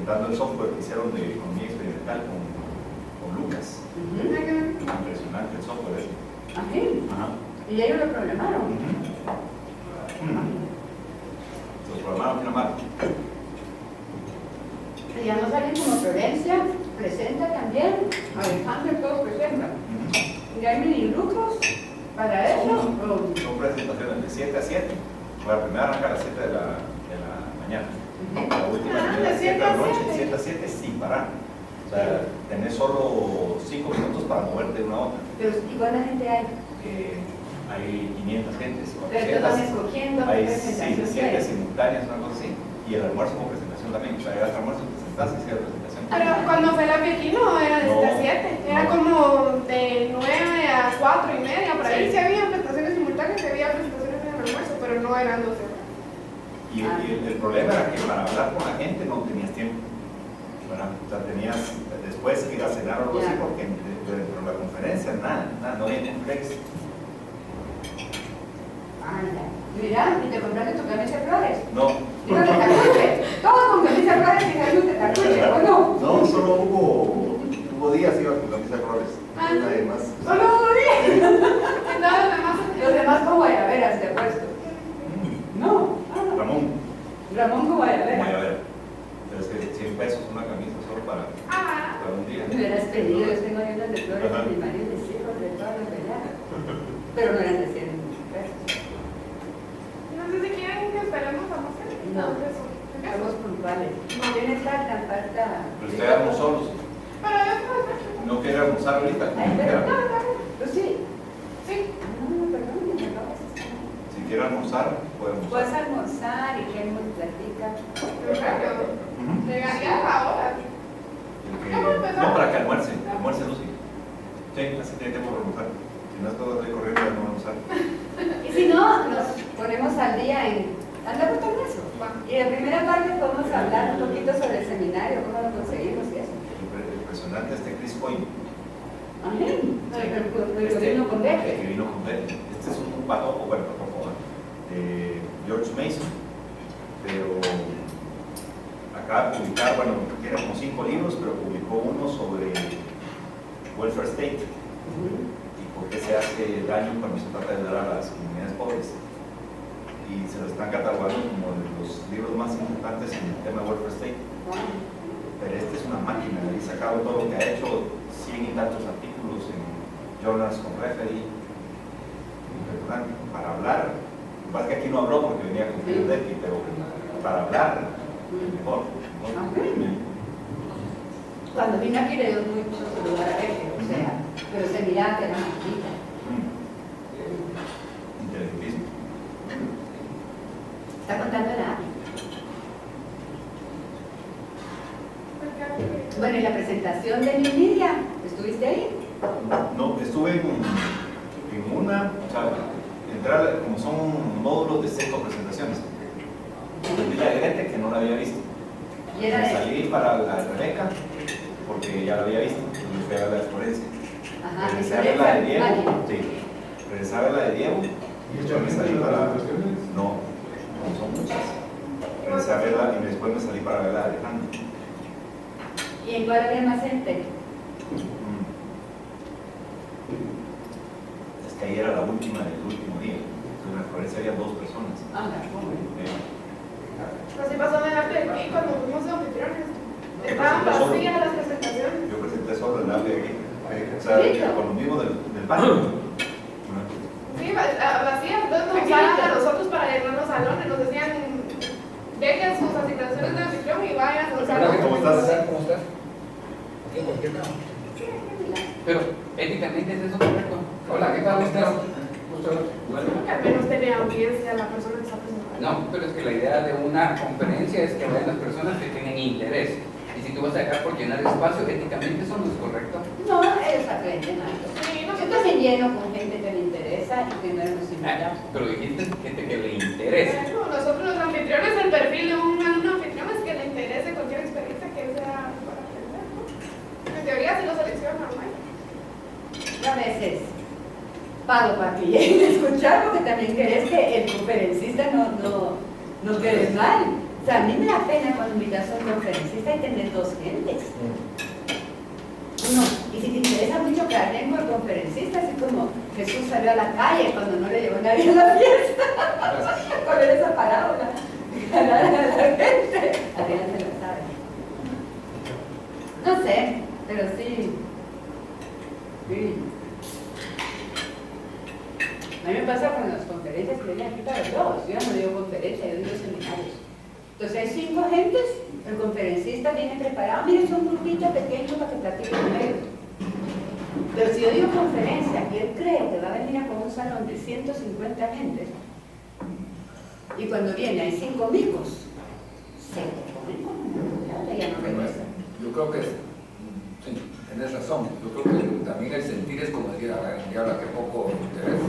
presentando el software que hicieron de economía experimental con Lucas. Impresionante el software. Así. Ajá. Y ellos lo programaron. Los programaron una marca. Y ya no salen como Florencia, presenta también, Alejandro todos presentan. Y hay mini grupos para eso. Son presentaciones de 7 a 7. La primera arranca a las 7 de la mañana. La última de 7 de la a noche, 7. 7 a 7 sin parar. O sea, tenés solo 5 minutos para moverte de una a otra. Pero ¿y cuánta gente hay? Hay 500 gentes. Pero te van escogiendo Hay qué presentación 7 quieres. simultáneas, una cosa así. Y el almuerzo con presentación también. O sea, llegas al almuerzo, te sentás y hicieron presentación. Pero cuando fue la Pekín no era de 7 a 7, era como de 9 a 4 y media, por ahí sí había presentaciones simultáneas, sí había presentaciones en el almuerzo, pero no eran 12 horas. Y el problema era que para hablar con la gente no tenías tiempo, ¿verdad? O sea, tenías después ir a cenar o algo así, porque dentro de la conferencia nada, no había complex. Anda. Mira, ¿y te compraste tu camisa de flores? No. ¿Y no te tacuche? Todo con camisa de flores y Jesús te tacuche, ¿o no? No, solo hubo días iba con camisa de flores. Nadie más. Solo un día. Nada, los demás. Los demás con guayaberas te he puesto. No. Ramón con guayaberas. Pero es que 100 pesos una camisa solo para un día. Me hubieras pedido, yo tengo ahí unas de flores de mi marido y mis hijos, de todas las veladas. Pero no eran de 100 pesos. No sé si quieren que esperemos a más. No, somos puntuales. Tienes falta. Pero ustedes éramos solos. Pero después. No quiere almorzar ahorita. Ay, pero no, pues sí. Sí. No, perdón, me acabas. Si quiere almorzar, puede almorzar. Puedes almorzar y que nos platica. Llegaría ahora. No, para que almuerce Lucy. Sí, así tiene tiempo para almorzar. Si no es todo de corriendo, ya no va a almorzar. Y si no, nos ponemos al día en andar con eso. Y en primera parte podemos hablar un poquito sobre el seminario, cómo lo conseguimos y eso. Impresionante Chris Coyne. Amén. El que vino con Becker. Que vino con Becker. Este es un patojo, de George Mason. Pero acaba de publicar, tiene como 5 libros, pero publicó uno sobre welfare state y por qué se hace daño cuando se trata de ayudar a las comunidades pobres. Y se lo están catalogando como de los libros más importantes en el tema de welfare state. Pero este es una máquina, y sacado todo lo que ha hecho, 100 y tantos artículos en journals con referee, para hablar. Lo que pasa es que aquí no habló porque venía con Decky, pero para hablar, mejor. Cuando vino aquí le dio mucho lugar a Becker, o sea, pero se miraba que era maquita. Inteligentísimo. Está contando la API. Bueno, y la presentación de Nvidia, ¿estuviste ahí? No, estuve en una, o sea, como son módulos de 5 presentaciones. Vi la de Grete, que no la había visto. ¿Y era de? Salí para la de Rebeca, porque ya la había visto, y fui a ver la de Florencia. Ajá, Regresé a ver la de Diego, sí. Regresé a ver la de Diego, y después me salí para... No, son muchas. Regresé a verla y después me salí para ver la de Alejandro. ¿Y en cuál había más gente? Es que ahí era la última del último día. En la Florencia había 2 personas. Así pasó en el arte de aquí cuando fuimos de anfitriones. Estaban vacías las presentaciones. Yo presenté solo el arte de aquí. O sea, con lo mismo del baño. Sí, vacías. Entonces nos usaban a nosotros para llenar los salones. Nos decían, dejen sus asignaciones de anfitrión y vayan a los salones. ¿Cómo estás? ¿Cómo estás? Aquí, ¿por qué no? Pero éticamente es eso correcto. Hola, ¿qué tal? ¿Cómo estás? Creo que al menos tenía audiencia la persona que está presentando. No, pero es que la idea de una conferencia es que vayan las personas que tienen interés. Y si tú vas a dejar por llenar espacio, éticamente eso no es correcto. No, ellos aprenden algo. Sí, Yo también lleno con gente que le interesa y que no hemos invitado. Pero dijiste gente que le interesa. Bueno, nosotros los anfitriones, el perfil de un anfitrión es que le interese cualquier experiencia que sea para aprender, ¿no? En teoría sí lo seleccionan, ¿no? A veces pago para que lleguen a escuchar porque también querés que el conferencista no quede mal. O sea, a mí me da pena cuando invitas a un conferencista y tener dos gentes. No, y si te interesa mucho que alguien por conferencista, así como Jesús salió a la calle cuando no le llevó nadie a la fiesta, con esa parábola, ganar a la gente, Adrián se la sabe. No sé, pero sí. A mí me pasa con las conferencias que vienen aquí para todos. Yo ya no digo conferencia, yo digo seminarios. Entonces hay 5 gentes, el conferencista viene preparado, mire, es un grupito pequeño para que platique con ellos. Pero si yo digo conferencia y él cree que va a venir con un salón de 150 gentes, y cuando viene hay 5 amigos, se ponen como una ya no regresa. Yo creo que sí, tienes razón. Yo creo que también el sentir es como decir, ahora que poco interés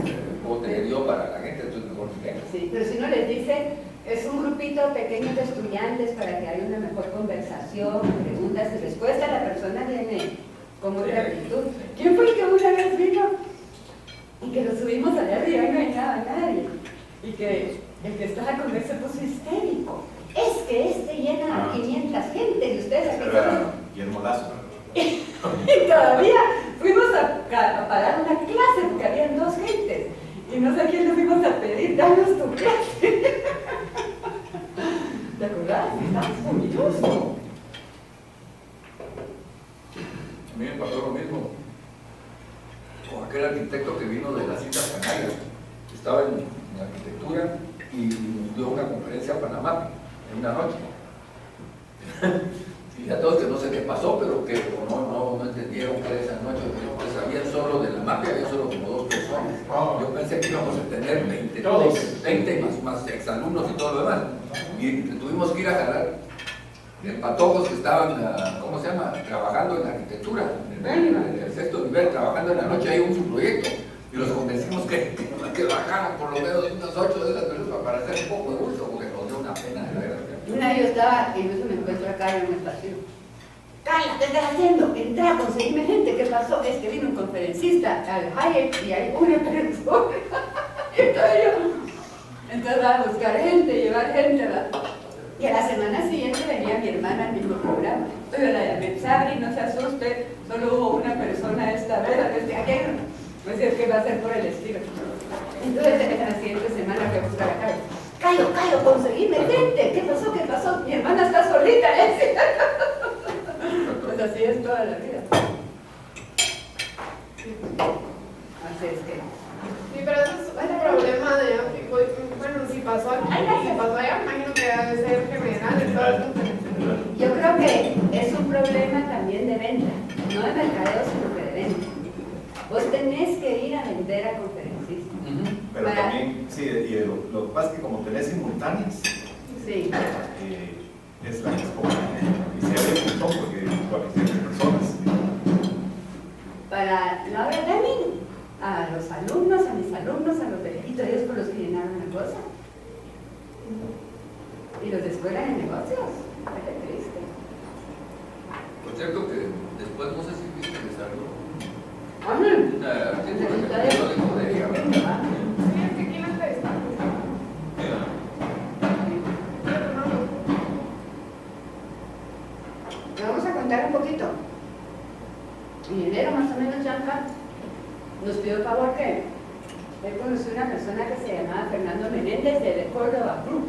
te dio para la gente, entonces mejor que venga. Sí, pero si no les dice, es un grupito pequeño de estudiantes para que haya una mejor conversación, preguntas y respuestas, la persona viene con otra actitud. ¿Quién fue el que una vez vino y que lo subimos allá arriba y no hay nadie? Y que el que estaba con él se puso histérico. Es que este llena a 500 gente y ustedes aquí son... Guillermo Lazo. Y todavía fuimos a parar una clase porque habían 2 gentes. Y no sé a quién le fuimos a pedir, danos tu clase. ¿Te acordás? Estabas orgulloso. A mí me pasó lo mismo con aquel arquitecto que vino de las Islas Canarias. Estaba en arquitectura y nos dio una conferencia a Panamá en una noche. Y a todos que no sé qué pasó, pero que no entendieron que esa noche pues, sabían solo de la mafia, había solo como 2 personas. Yo pensé que íbamos a tener 20 más exalumnos y todo lo demás. Y tuvimos que ir a jalar patojos que estaban, ¿cómo se llama?, trabajando en arquitectura, en el 6º nivel, trabajando en la noche, hay un subproyecto. Y los convencimos que bajaran por lo menos unas 8 de esas personas para hacer un poco de uso, porque nos dio una pena de verdad. Una vez yo estaba, y yo me encuentro acá en un espacio. Carla, ¿qué estás haciendo? Entré a conseguirme gente. ¿Qué pasó? Es que vino un conferencista al Hayek y hay una persona. Entonces va a buscar gente, llevar gente, ¿verdad? Y a la semana siguiente venía mi hermana al mismo programa. Entonces yo la llamé, Sabri, no se asuste, solo hubo una persona esta vez, aquello. No sé qué va a hacer por el estilo. Entonces en la siguiente semana fui a buscar a Carla. Cayo, conseguíme gente. ¿Qué pasó? ¿Qué pasó? Mi hermana está solita, ¿eh? Pues así es toda la vida. Así es que... Sí, pero eso es un problema de África. Bueno, si pasó aquí, si pasó allá, imagino que debe ser general en todas las conferencias. Yo creo que es un problema también de venta, no de mercadeo, sino que de venta. Vos tenés que ir a vender a conferencistas. Pero Para... también, sí, y lo que pasa es que como tenés simultáneas, sí. Es la expo. Y se abre un montón porque hay personas. Para la hora de mí, a los alumnos, a mis alumnos, a los viejitos, ellos por los que llenaron la cosa. Y los de escuela de negocios. Qué triste. Por cierto que después no sé si viste que salió Amén. un artículo de Codelia, ¿verdad? Sí, es que aquí no está esta. Le vamos a contar un poquito. En enero más o menos Gianca nos pidió el favor que él conoció una persona que se llamaba Fernando Menéndez de Córdoba Group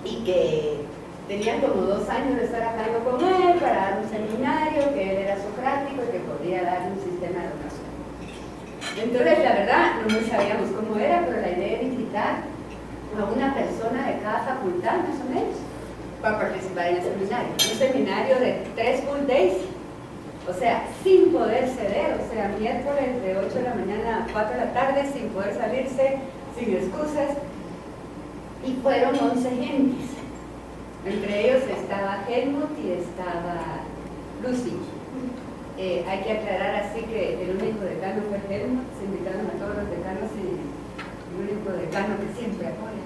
y que tenían como 2 años de estar hablando con él para dar un seminario, que él era socrático y que podría dar un sistema de educación. Entonces la verdad no muy sabíamos cómo era, pero la idea era invitar a una persona de cada facultad más o menos para participar en el seminario. Un seminario de 3 full days, o sea, sin poder ceder, o sea, miércoles de 8 de la mañana a 4 de la tarde, sin poder salirse, sin excusas. Y fueron 11 gentes. Entre ellos estaba Helmut y estaba Lucy. Hay que aclarar así que el único decano fue Helmut, se invitaron a todos los decanos y el único decano que siempre apoya.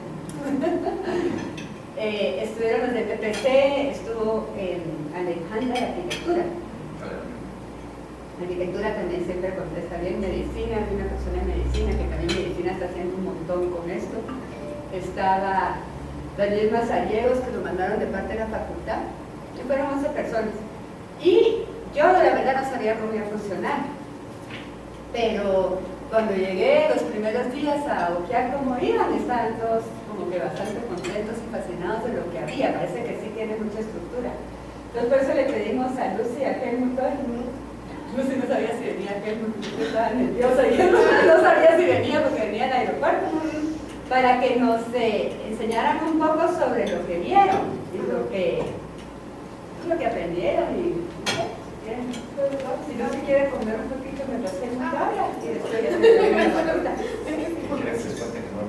Estuvieron los de PPC, estuvo Alejandra de Arquitectura. Arquitectura también siempre contesta bien, medicina, hay una persona en medicina que también medicina está haciendo un montón con esto. Estaba Daniel Mazariegos, que lo mandaron de parte de la facultad, y fueron 11 personas. Y yo la verdad no sabía cómo iba a funcionar, pero cuando llegué los primeros días a ojear cómo iban, estaban todos como que bastante contentos y fascinados de lo que había. Parece que sí tiene mucha estructura. Entonces por eso le pedimos a Lucy y a Helmut, Lucy no sabía si venía Helmut, yo estaba nerviosa y no sabía si venía porque venía al aeropuerto, para que nos enseñaran un poco sobre lo que vieron y lo que aprendieron. Y si no se quiere comer un poquito me lo hacen ahora y después ya se me una facultad. ¿Quieres que les cuente que no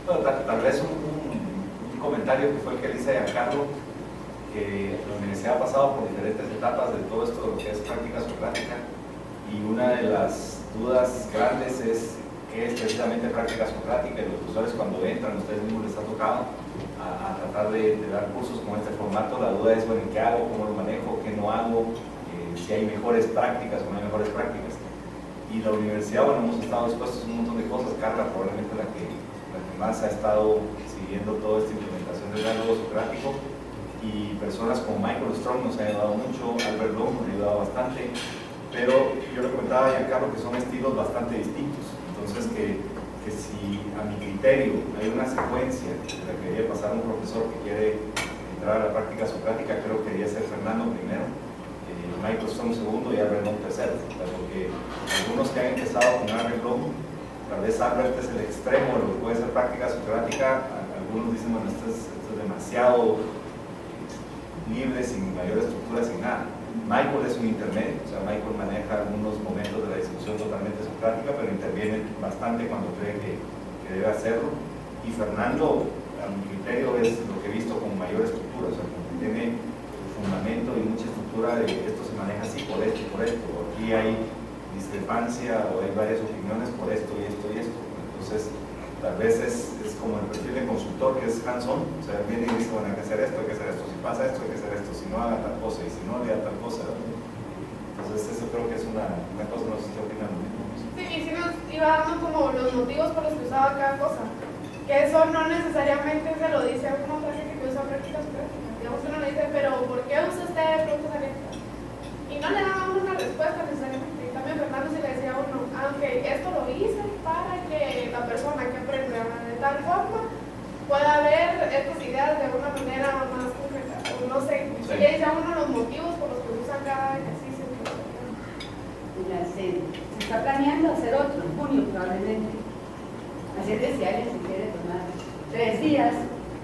Bueno, tal vez un comentario que fue el que le hice a Carlos, que la universidad ha pasado por diferentes etapas de todo esto de lo que es práctica socrática, y una de las dudas grandes es qué es precisamente práctica socrática, y los profesores cuando entran, a ustedes mismos les ha tocado a tratar de dar cursos con este formato. La duda es, bueno, ¿qué hago? ¿Cómo lo manejo? ¿Qué no hago? Si hay mejores prácticas o no hay mejores prácticas. Y la universidad, bueno, hemos estado expuestos a un montón de cosas. Carla probablemente la que más ha estado siguiendo toda esta implementación del diálogo socrático, y personas como Michael Strong nos han ayudado mucho, Albert Bloom nos ha ayudado bastante, pero yo le comentaba a Carlos que son estilos bastante distintos. Entonces que si a mi criterio hay una secuencia de la que debería pasar un profesor que quiere entrar a la práctica socrática, creo que debería ser Fernando primero, Michael Strong segundo y Albert Bloom tercero, porque algunos que han empezado con Albert Bloom, tal vez Albert es el extremo de lo que puede ser práctica socrática. Algunos dicen, bueno, esto es demasiado libre, sin mayor estructura, sin nada. Michael es un intermedio, o sea, Michael maneja algunos momentos de la discusión totalmente socrática, pero interviene bastante cuando cree que debe hacerlo. Y Fernando, a mi criterio, es lo que he visto con mayor estructura, o sea, como que tiene fundamento y mucha estructura de esto se maneja así por esto y por esto. Aquí hay discrepancia o hay varias opiniones por esto y esto y esto. Entonces, tal vez es como el perfil de consultor, que es hands-on, o sea, viene y dice, bueno, hay que hacer esto, hay que hacer esto, si pasa esto, hay que hacer esto, si no haga tal cosa, y si no haga tal cosa. Entonces, eso creo que es una cosa, no sé si opinan lo mismo. Sí, y sí nos iba dando como los motivos por los que usaba cada cosa, que eso no necesariamente se lo dice a una persona que usa prácticas prácticas. Digamos, uno le dice, pero ¿por qué usa usted preguntas abiertas? Y no le daba una respuesta necesariamente. Y también Fernando se le decía a uno, aunque esto lo hice para que la persona que aprenda de tal forma pueda ver estas ideas de una manera más concreta. O no sé, Sí. le dice a uno los motivos por los que usa cada ejercicio. Mira, se está planeando hacer otro en junio probablemente. Así es que si alguien se quiere tomar 3 días.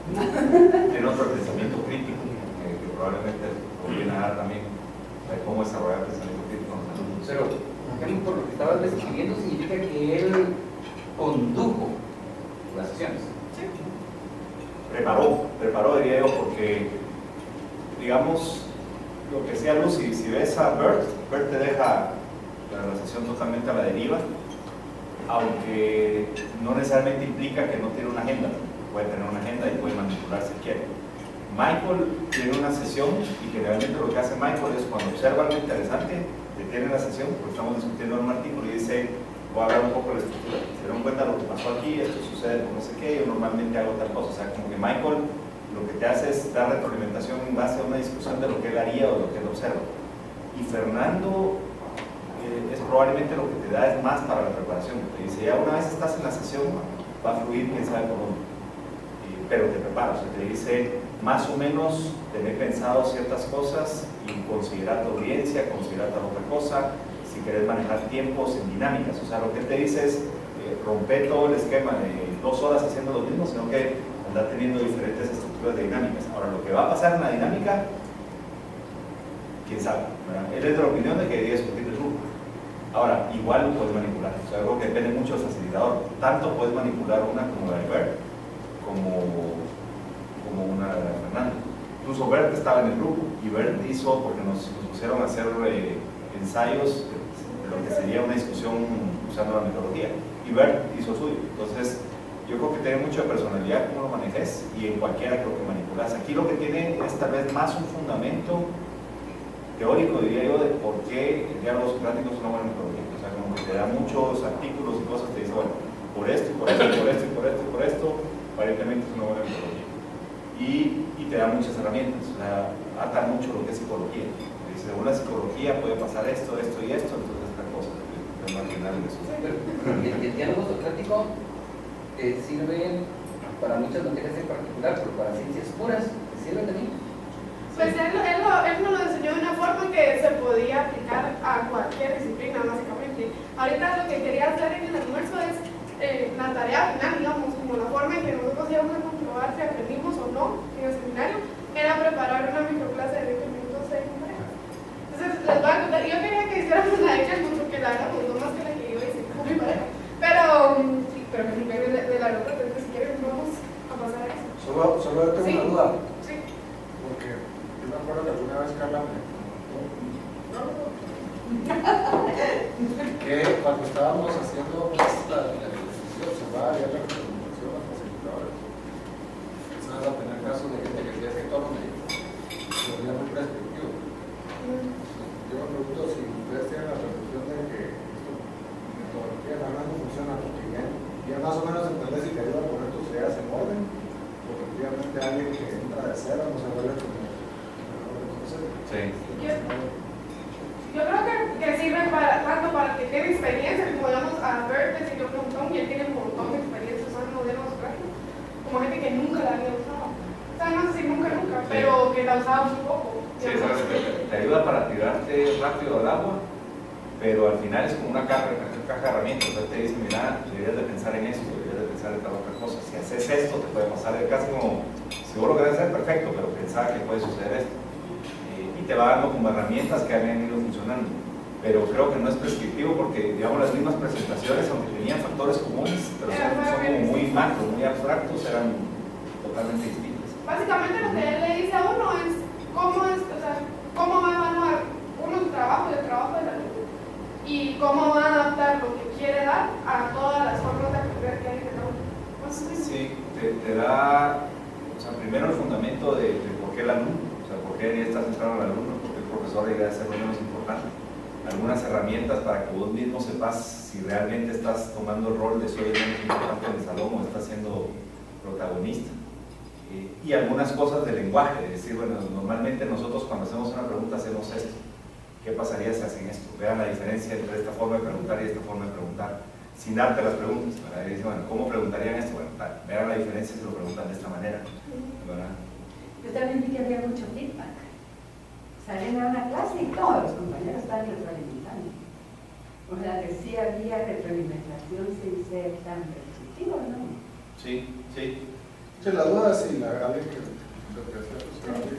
Tiene otro pensamiento crítico, que probablemente podría dar también de cómo desarrollar el pensamiento crítico en los alumnos. Pero, por lo que estabas describiendo, significa que él condujo las sesiones. Sí. Preparó diría yo, porque, digamos, lo que decía Lucy, si ves a Bert te deja la sesión totalmente a la deriva, aunque no necesariamente implica que no tiene una agenda. Puede tener una agenda y puede manipular si quiere. Michael tiene una sesión, y generalmente lo que hace Michael es, cuando observa algo interesante, detiene la sesión, porque estamos discutiendo un artículo, y dice, voy a hablar un poco de la estructura. Se dieron cuenta de lo que pasó aquí, esto sucede con no sé qué, yo normalmente hago tal cosa. O sea, como que Michael lo que te hace es dar retroalimentación en base a una discusión de lo que él haría o de lo que él observa. Y Fernando es probablemente lo que te da es más para la preparación. Te dice, ya una vez estás en la sesión, va a fluir quién sabe por dónde. Pero te prepara, o sea, te dice más o menos tener pensado ciertas cosas y considerar tu audiencia, considerar tal otra cosa, si querés manejar tiempos en dinámicas. O sea, lo que él te dice es romper todo el esquema de 2 horas haciendo lo mismo, sino que andar teniendo diferentes estructuras de dinámicas. Ahora, lo que va a pasar en la dinámica, quién sabe, ¿verdad? Él es de la opinión de que debería discutir el grupo. Ahora, igual lo puedes manipular, o sea, algo que depende mucho del facilitador. Tanto puedes manipular una como la de Bert, como una de Fernando. Incluso Bert estaba en el grupo, y Bert hizo, porque nos pusieron a hacer ensayos de lo que sería una discusión usando la metodología, y Bert hizo suyo. Entonces, yo creo que tiene mucha personalidad cómo lo manejes, y en cualquiera creo que manipulas. Aquí lo que tiene es tal vez más un fundamento teórico, diría yo, de por qué el diálogo socrático es una buena metodología. O sea, como que te da muchos artículos y cosas, te dice, bueno, por esto, y por esto, y por esto, y por esto, y por esto, aparentemente es una buena metodología. Y te da muchas herramientas, o sea, ata mucho lo que es psicología. Dice, según la psicología puede pasar esto, esto y esto, entonces esta cosa, es marginal en eso. El diálogo socrático sirve para muchas materias en particular, pero para ciencias puras, ¿sirve también? Pues él nos lo enseñó de una forma que se podía aplicar a cualquier disciplina, básicamente. Ahorita lo que quería hacer en el almuerzo es la tarea final, digamos, como la forma en que nosotros íbamos a comprobar si aprendimos o no en el seminario, era preparar una microclase de 20 minutos de conferencia. Entonces, les voy a contar, yo quería que hiciéramos la de Kelman, porque la verdad me gustó más que la que yo hice con mi pareja. Pero que me pegue de la otra, entonces si quieren vamos a pasar a eso. Solo yo tengo una duda, Sí. porque yo me acuerdo que alguna vez Carla me que cuando estábamos haciendo el ejercicio observar y la recomendación a los facilitadores, empezaron a tener casos de gente que decía que todo me volvía muy prescriptivo. Yo me pregunto si ustedes tienen la percepción de que esto metodología nada más no funciona porque ya más o menos entender si te ayuda a poner tus ideas en orden, o efectivamente alguien que entra de cero no se vuelve como Sí. Yo creo que sirve tanto para que tiene experiencia, como digamos a Bert le sirvió un montón y él tiene un montón de experiencia usando modelos gráficos, como gente que nunca la había usado. O sea, no sé si nunca, pero que la usaba muy poco. Sí, sabes que te ayuda para tirarte rápido al agua, pero al final es como una caja de herramientas. O sea, te dice, mira, deberías de pensar en esto, deberías de pensar en tal otra cosa. Si haces esto, te puede pasar casi como, seguro que debe ser perfecto, pero pensar que puede suceder esto. Y te va dando como herramientas que han ido funcionando. Pero creo que no es prescriptivo porque, digamos, las mismas presentaciones, aunque tenían factores comunes, pero son como muy macro, muy abstractos, eran totalmente distintos. Básicamente lo que él le dice a uno es cómo va a evaluar uno su trabajo y el trabajo del alumno y cómo va a adaptar lo que quiere dar a todas las formas de aprender que hay en cada uno. Sí, te da, o sea, primero el fundamento de por qué el alumno, o sea, por qué debería estar centrado en el alumno, por qué el profesor debería ser lo menos importante. Algunas herramientas para que vos mismo sepas si realmente estás tomando el rol de soy el menos importante en el salón o estás siendo protagonista. Y algunas cosas del lenguaje, es decir, bueno, normalmente nosotros cuando hacemos una pregunta hacemos esto. ¿Qué pasaría si hacen esto? Vean la diferencia entre esta forma de preguntar y esta forma de preguntar, sin darte las preguntas, ¿verdad? Y dicen, bueno, ¿cómo preguntarían esto? Bueno, vean la diferencia si lo preguntan de esta manera, ¿verdad? Yo también vi que había mucho feedback. Salían a una clase y todos los compañeros estaban retroalimentando. O sea, que sí había retroalimentación sin ser tan repetitivo, ¿no? Sí, sí. Sí, la duda es si alguien que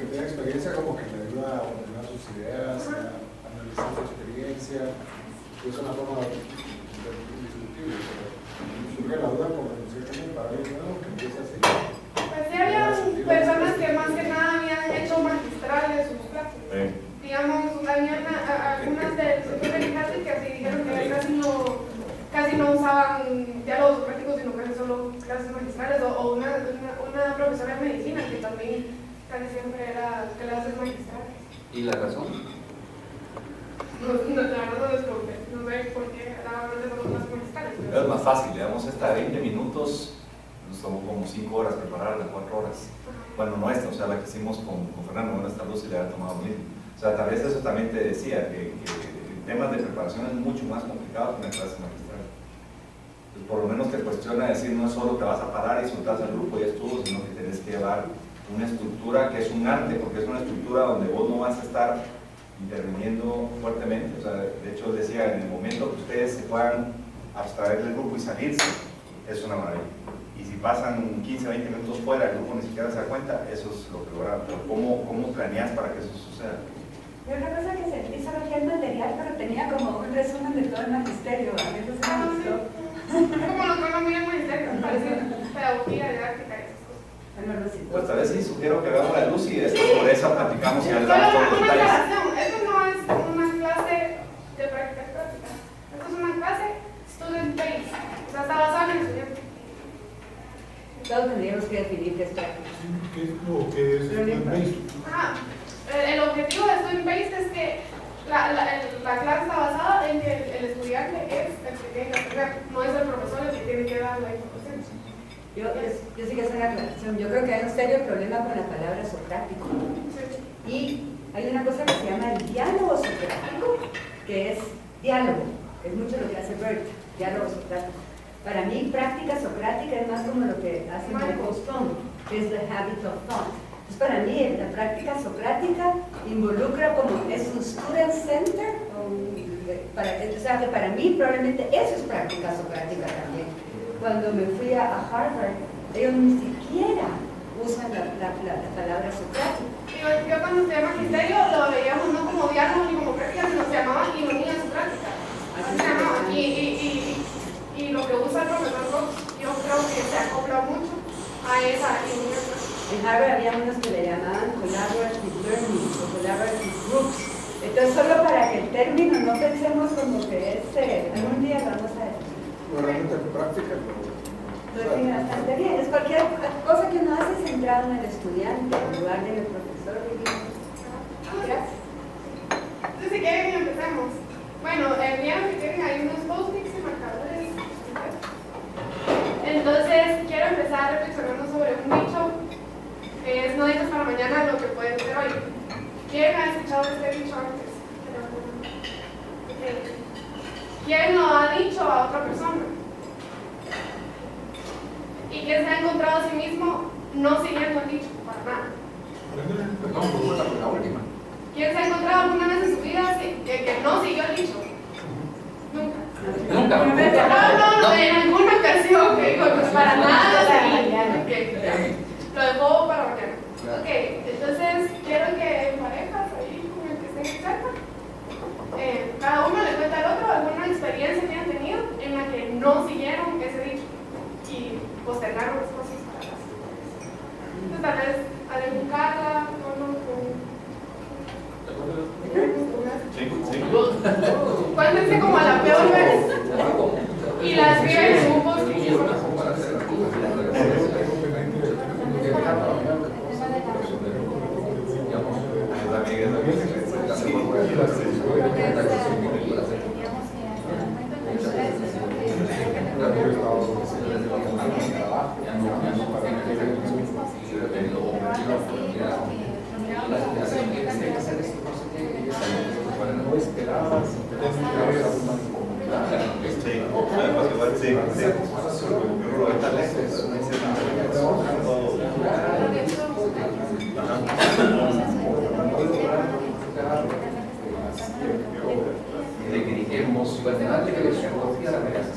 tiene experiencia como que le ayuda a ordenar sus ideas, a analizar su experiencia, es una forma discutible, pero surge la duda como ciertamente para alguien nuevo que empiece así. Pues sí había personas que más que nada habían hecho magistrales sus clases. Digamos, había algunas del sector de clase que así dijeron que casi no usaban diálogos socráticos, sino casi solo clases magistrales, o una profesora de medicina que también casi siempre era clases magistrales. ¿Y la razón? La verdad no les pregunté, no sé por qué normalmente son clases magistrales. Pero es más fácil, le damos esta de 20 minutos, nos tomó como 5 horas prepararla, 4 horas. Bueno, no esta, o sea, la que hicimos con Fernando, bueno, esta luz y le había tomado lo mismo. O sea, tal vez eso también te decía, que temas de preparación es mucho más complicado que una clase magistral. Pues por lo menos te cuestiona decir, no solo te vas a parar y soltas al grupo y es todo, sino que tienes que llevar una estructura que es un arte, porque es una estructura donde vos no vas a estar interviniendo fuertemente. O sea, de hecho decía, en el momento que ustedes se puedan abstraer del grupo y salirse, es una maravilla. Y si pasan 15, 20 minutos fuera, el grupo ni siquiera se da cuenta, eso es lo que logra. Pero ¿cómo planeas para que eso suceda? Y una cosa que sentí solo que el material, pero tenía como un resumen de todo el magisterio, a mí eso se me gustó. Como lo que uno mira en magisterio, parece pedagogía, didáctica y esas cosas. Bueno, no sé. Pues tal vez sí sugiero que veamos la luz y después sobre eso platicamos y ya les Solo damos todos los una detalles. aclaración, esto no es una clase de prácticas prácticas, esto es una clase student-based, o sea, está basada en el estudiante. Todos tendríamos que definir qué es práctica. ¿Qué es lo que es student-based? Ajá. El objetivo de student-based es que La clase está basada en que el estudiante es el que tiene que aprender, no es el profesor el que tiene que dar la información. Yo sí que hacer una aclaración. Yo creo que hay un serio problema con la palabra socrático. Y hay una cosa que se llama el diálogo socrático, que es diálogo. Es mucho lo que hace Bert, diálogo socrático. Para mí, práctica socrática es más como lo que hace Michael Strong, que es the habit of thought. Entonces, para mí, la práctica socrática involucra como, es un student center, o sea, que para mí probablemente eso es práctica socrática también. Cuando me fui a Harvard, ellos ni siquiera usan la palabra socrática. Yo cuando estudié magisterio lo veíamos no como diálogo ni como práctica, sino se llamaba ironía socrática. Así se llamaba. Y lo que usa el profesor Cox, yo creo que se acopla mucho a esa ironía socrática. En Harvard había unos que le llamaban collaborative learning o collaborative groups. Entonces, solo para que el término no pensemos como que es, algún día lo vamos a decir. Realmente práctica, Lo define bastante bien. Es cualquier cosa que uno hace centrado en el estudiante en lugar del profesor. Gracias. Entonces, si quieren, empecemos. Bueno, vieron que tienen ahí unos post-its y marcadores. Entonces, quiero empezar reflexionando sobre un dicho que es: no dejes para mañana lo que puedes hacer hoy. ¿Quién ha escuchado este dicho antes? ¿Quién lo ha dicho a otra persona? ¿Y quién se ha encontrado a sí mismo no siguiendo el dicho para nada? Perdón, la última. ¿Quién se ha encontrado alguna vez en su vida que no siguió el dicho? Nunca. Nunca. No, en alguna ocasión, que digo, pues para nada seguí. Lo dejó para mañana. Ok, entonces quiero que en parejas, ahí con el que estén cerca, cada uno le cuenta al otro alguna experiencia que hayan tenido en la que no siguieron ese dicho y postergaron las cosas para las siguientes. Entonces, tal vez algún Carla, cuéntense como a la peor vez y la escriben en un post-it.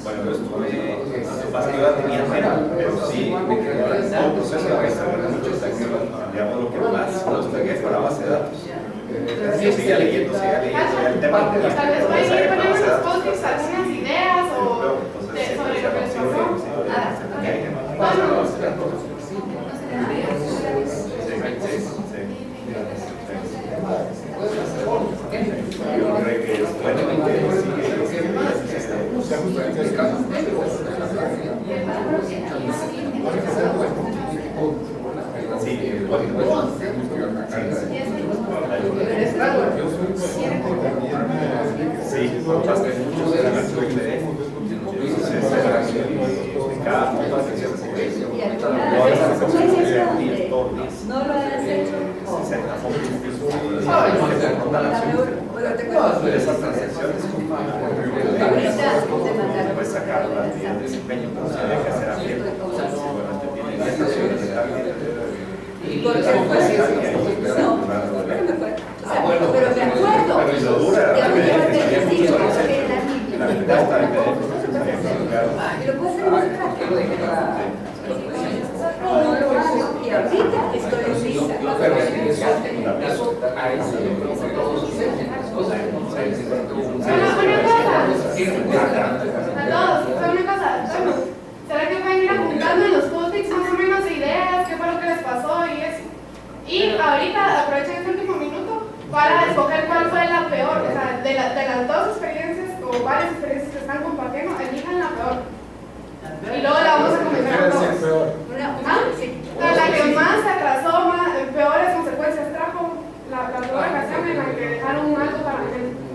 Bueno, esto pasa que yo tenía pena, pero sí, me quedó el proceso de desarrollar muchos textos, digamos lo que más me gusta que es para base de datos. Yo seguía leyendo ya el tema. Tal vez pueden ir poniendo en los post-its algunas ideas o sobre lo que les Yo creo que es bueno sí, muchos eran cada punto no lo has hecho. Puedes sacar las vías de desempeño, pero se debe hacer abierto. ¿Y por qué fue? No, pero me acuerdo. Pero lo dura, la verdad está en y lo puedo hacer más no lo hago y ahorita estoy lista. ¿Será que pueden ir apuntando en los post-its más o menos ideas, qué fue lo que les pasó y eso? Y ahorita aprovechen este último minuto para escoger cuál fue la peor, o sea, de las dos experiencias o varias experiencias que están compartiendo, elijan la peor. Y luego la vamos a comentar a todos. La que más se atrasó, peores consecuencias trajo, la peor ocasión en la que dejaron algo para la gente.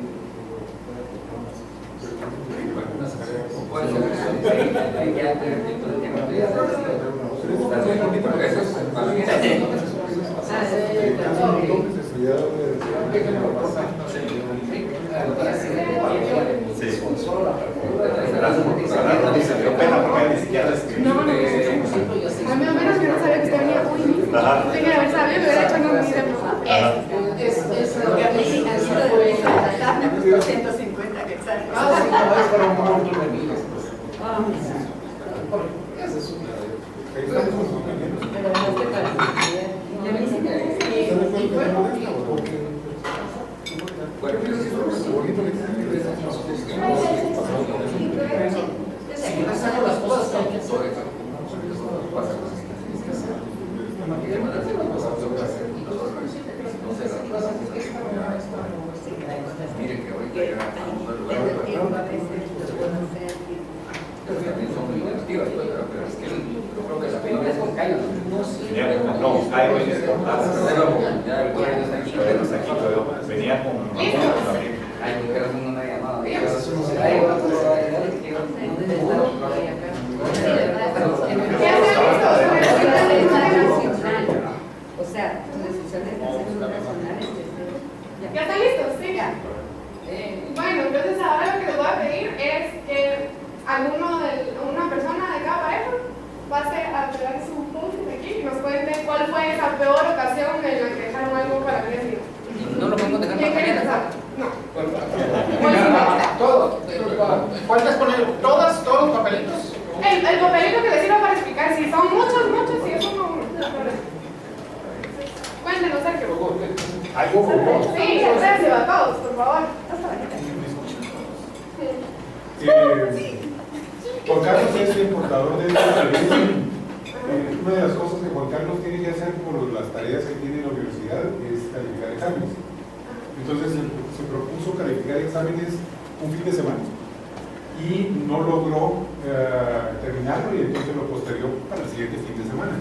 Sí. Se dio pena porque ni siquiera la escribí. No, a mí al menos yo no sabía que usted venía hoy. Ajá. Tenía que haber sabido, me hubiera hecho no ni de Es lo que a mí ha sido de tratar, me costó 150 quetzales. Pero no te parece. Y a mí sí me Miren que ahorita ya estamos en un lugar también son muy divertidas, pero es que yo creo que la película es con Cayo. No, Cairo es importante. Ya el cuerpo está aquí. Pero está aquí, pero venía con también. Ay, me quiero hacer una llamada. O sea, tus decisiones de hacer nacionales. ¿Ya están listos? Sí. Bueno, entonces ahora lo que les voy a pedir es que una persona de cada pareja pase a pegar su punto de aquí y nos cuente cuál fue esa peor ocasión en la que dejaron algo para el día siguiente. No lo podemos dejar ¿Quién para quiere mañana. empezar? No. Todo. ¿Cuántas poner? ¿Todos los papelitos? El papelito que les sirva para explicar si son muchos, si es uno. Cuéntenos, Sergio. Sí, Sergio, a todos, por favor. Juan Carlos es el portador de esta tarea. Una de las cosas que Juan Carlos tiene que hacer por las tareas que tiene en la universidad es calificar exámenes. Entonces se propuso calificar exámenes un fin de semana y no logró terminarlo y entonces lo posterior para el siguiente fin de semana.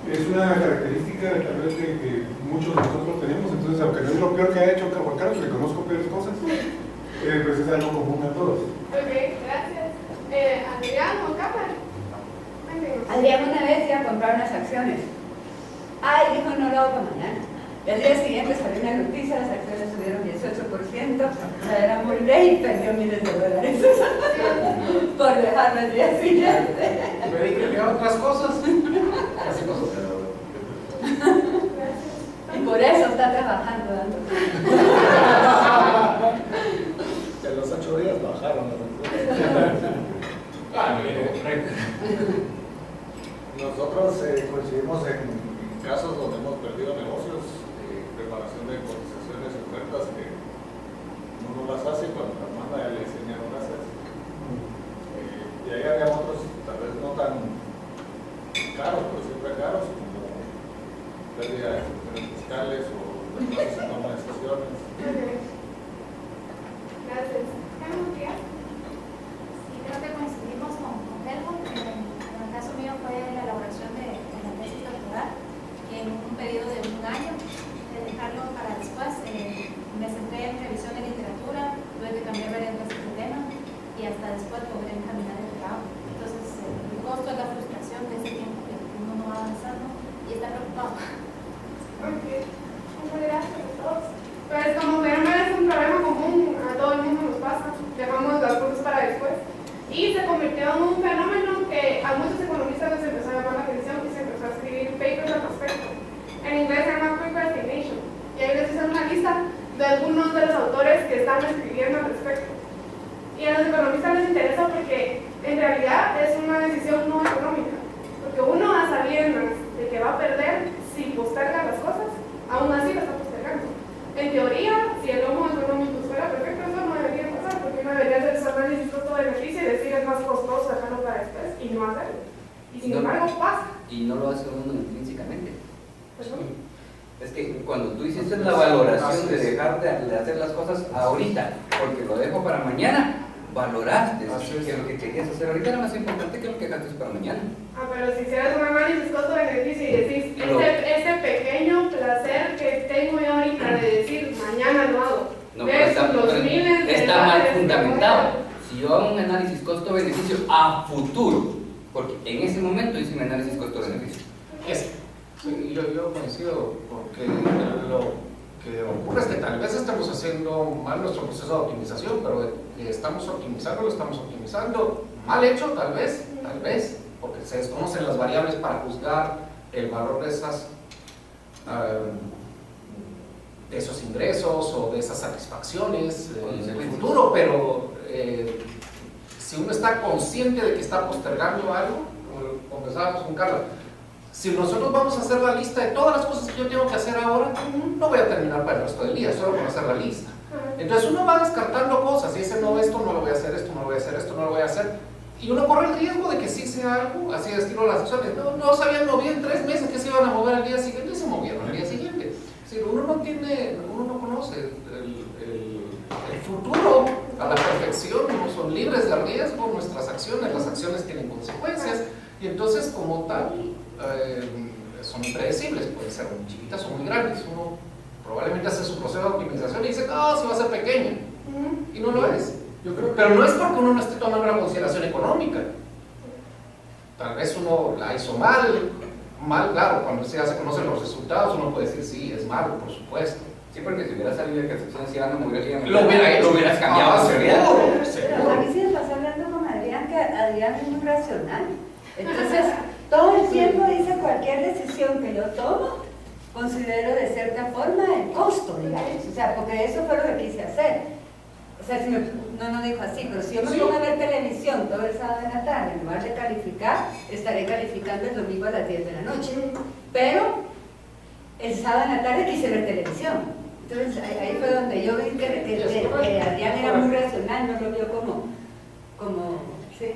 Es una característica tal vez que muchos de nosotros tenemos, entonces aunque no es lo peor que ha hecho Juan Carlos, le conozco peores cosas, pues es algo común a todos. Ok, gracias. Adrián, Juan Carlos. Adrián una vez iba a comprar unas acciones. Ay, dijo, no lo hago para mañana. El día siguiente salió una noticia, las acciones subieron 18%, era muy ley y perdió miles de dólares por dejarlo el día siguiente. Me dediqué a otras cosas. Y por eso está trabajando dando. De los 8 días bajaron las Nosotros coincidimos en casos donde hemos perdido negocios, preparación de cotizaciones y ofertas que uno las hace cuando las manda ya le enseñaron las hace. Y ahí había otros, tal vez no tan caros, pero siempre caros, como pérdida de funciones fiscales o retrasos en toma de decisiones. Gracias. ¿Tenemos que ir? Sí, creo que coincidimos con Helmut. En el caso mío fue la elaboración de la tesis doctoral en un periodo de un año, de dejarlo para después. Me centré en revisión de literatura, tuve que cambiar varias veces de tema y hasta después logré encaminar el trabajo. Entonces, el costo es la frustración de ese tiempo que uno no va avanzando y está preocupado. Ok, muchas gracias a todos. Pues como verán, es un problema común, a todo el mundo nos pasa, dejamos las cosas para después. Y se convirtió en un fenómeno que a muchos economistas les empezó a llamar la atención y se empezó a escribir papers al respecto. En inglés se llama procrastination. Y ahí les hice una lista de algunos de los autores que están escribiendo al respecto. Y a los economistas les interesa porque en realidad es una decisión no económica. Porque uno a sabiendas de que va a perder si posterga las cosas, aún así lo está postergando. En teoría, si el homo económico fuera perfecto, eso no debería pasar, porque uno debería hacer su análisis costo-beneficio y decir es más costoso dejarlo para después y no hacerlo. Y sin embargo pasa. Y no lo hace uno intrínsecamente. ¿Perdón? Es que cuando tú hiciste la valoración de dejar de hacer las cosas ahorita, porque lo dejo para mañana, valoraste que lo que querías hacer ahorita era más importante que lo que dejaste para mañana. Ah, pero si hicieras un análisis costo-beneficio y decís, este pequeño placer que tengo yo ahorita de decir, mañana lo hago, No, versus los miles de está mal dólares que fundamentado. voy Si yo hago un análisis costo-beneficio a futuro, porque en ese momento hice un análisis costo-beneficio. Sí, yo coincido, porque lo que ocurre es que tal vez estemos haciendo mal nuestro proceso de optimización, pero estamos optimizando mal hecho, tal vez, porque se desconocen las variables para juzgar el valor de esos ingresos o de esas satisfacciones en el futuro, pero si uno está consciente de que está postergando algo, como conversábamos con Carla, si nosotros vamos a hacer la lista de todas las cosas que yo tengo que hacer ahora, no voy a terminar para el resto del día, solo con hacer la lista. Entonces uno va descartando cosas y dice, no, esto no lo voy a hacer, esto no lo voy a hacer, esto no lo voy a hacer. Y uno corre el riesgo de que sí sea algo, así de estilo las acciones. No sabían mover en 3 meses que se iban a mover al día siguiente y se movieron al día siguiente. Es decir, uno no conoce el futuro a la perfección, no son libres de riesgo nuestras acciones, las acciones tienen consecuencias y entonces como tal son impredecibles, pueden ser muy chiquitas o muy grandes. Uno probablemente hace su proceso de optimización y dice, no, si va a ser pequeña, y no lo es. Pero no es porque uno no esté tomando una consideración económica. Tal vez uno la hizo mal, claro, cuando ya se conocen los resultados uno puede decir, sí, es malo, por supuesto. Sí, porque si hubiera salido de que secciones iban a morir, lo hubieras cambiado. Seguro. A mí sí me pasó hablando con Adrián, que Adrián es muy racional. Entonces, todo el tiempo dice cualquier decisión que yo tomo, considero de cierta forma el costo, digamos. O sea, porque eso fue lo que quise hacer. O sea, si no dijo así, pero si yo me pongo a ver televisión todo el sábado en la tarde, en lugar de calificar, estaré calificando el domingo a las 10 de la noche. Pero el sábado en la tarde quise ver televisión. Entonces ahí fue donde yo vi que Adrián era muy racional, no lo vio como sí.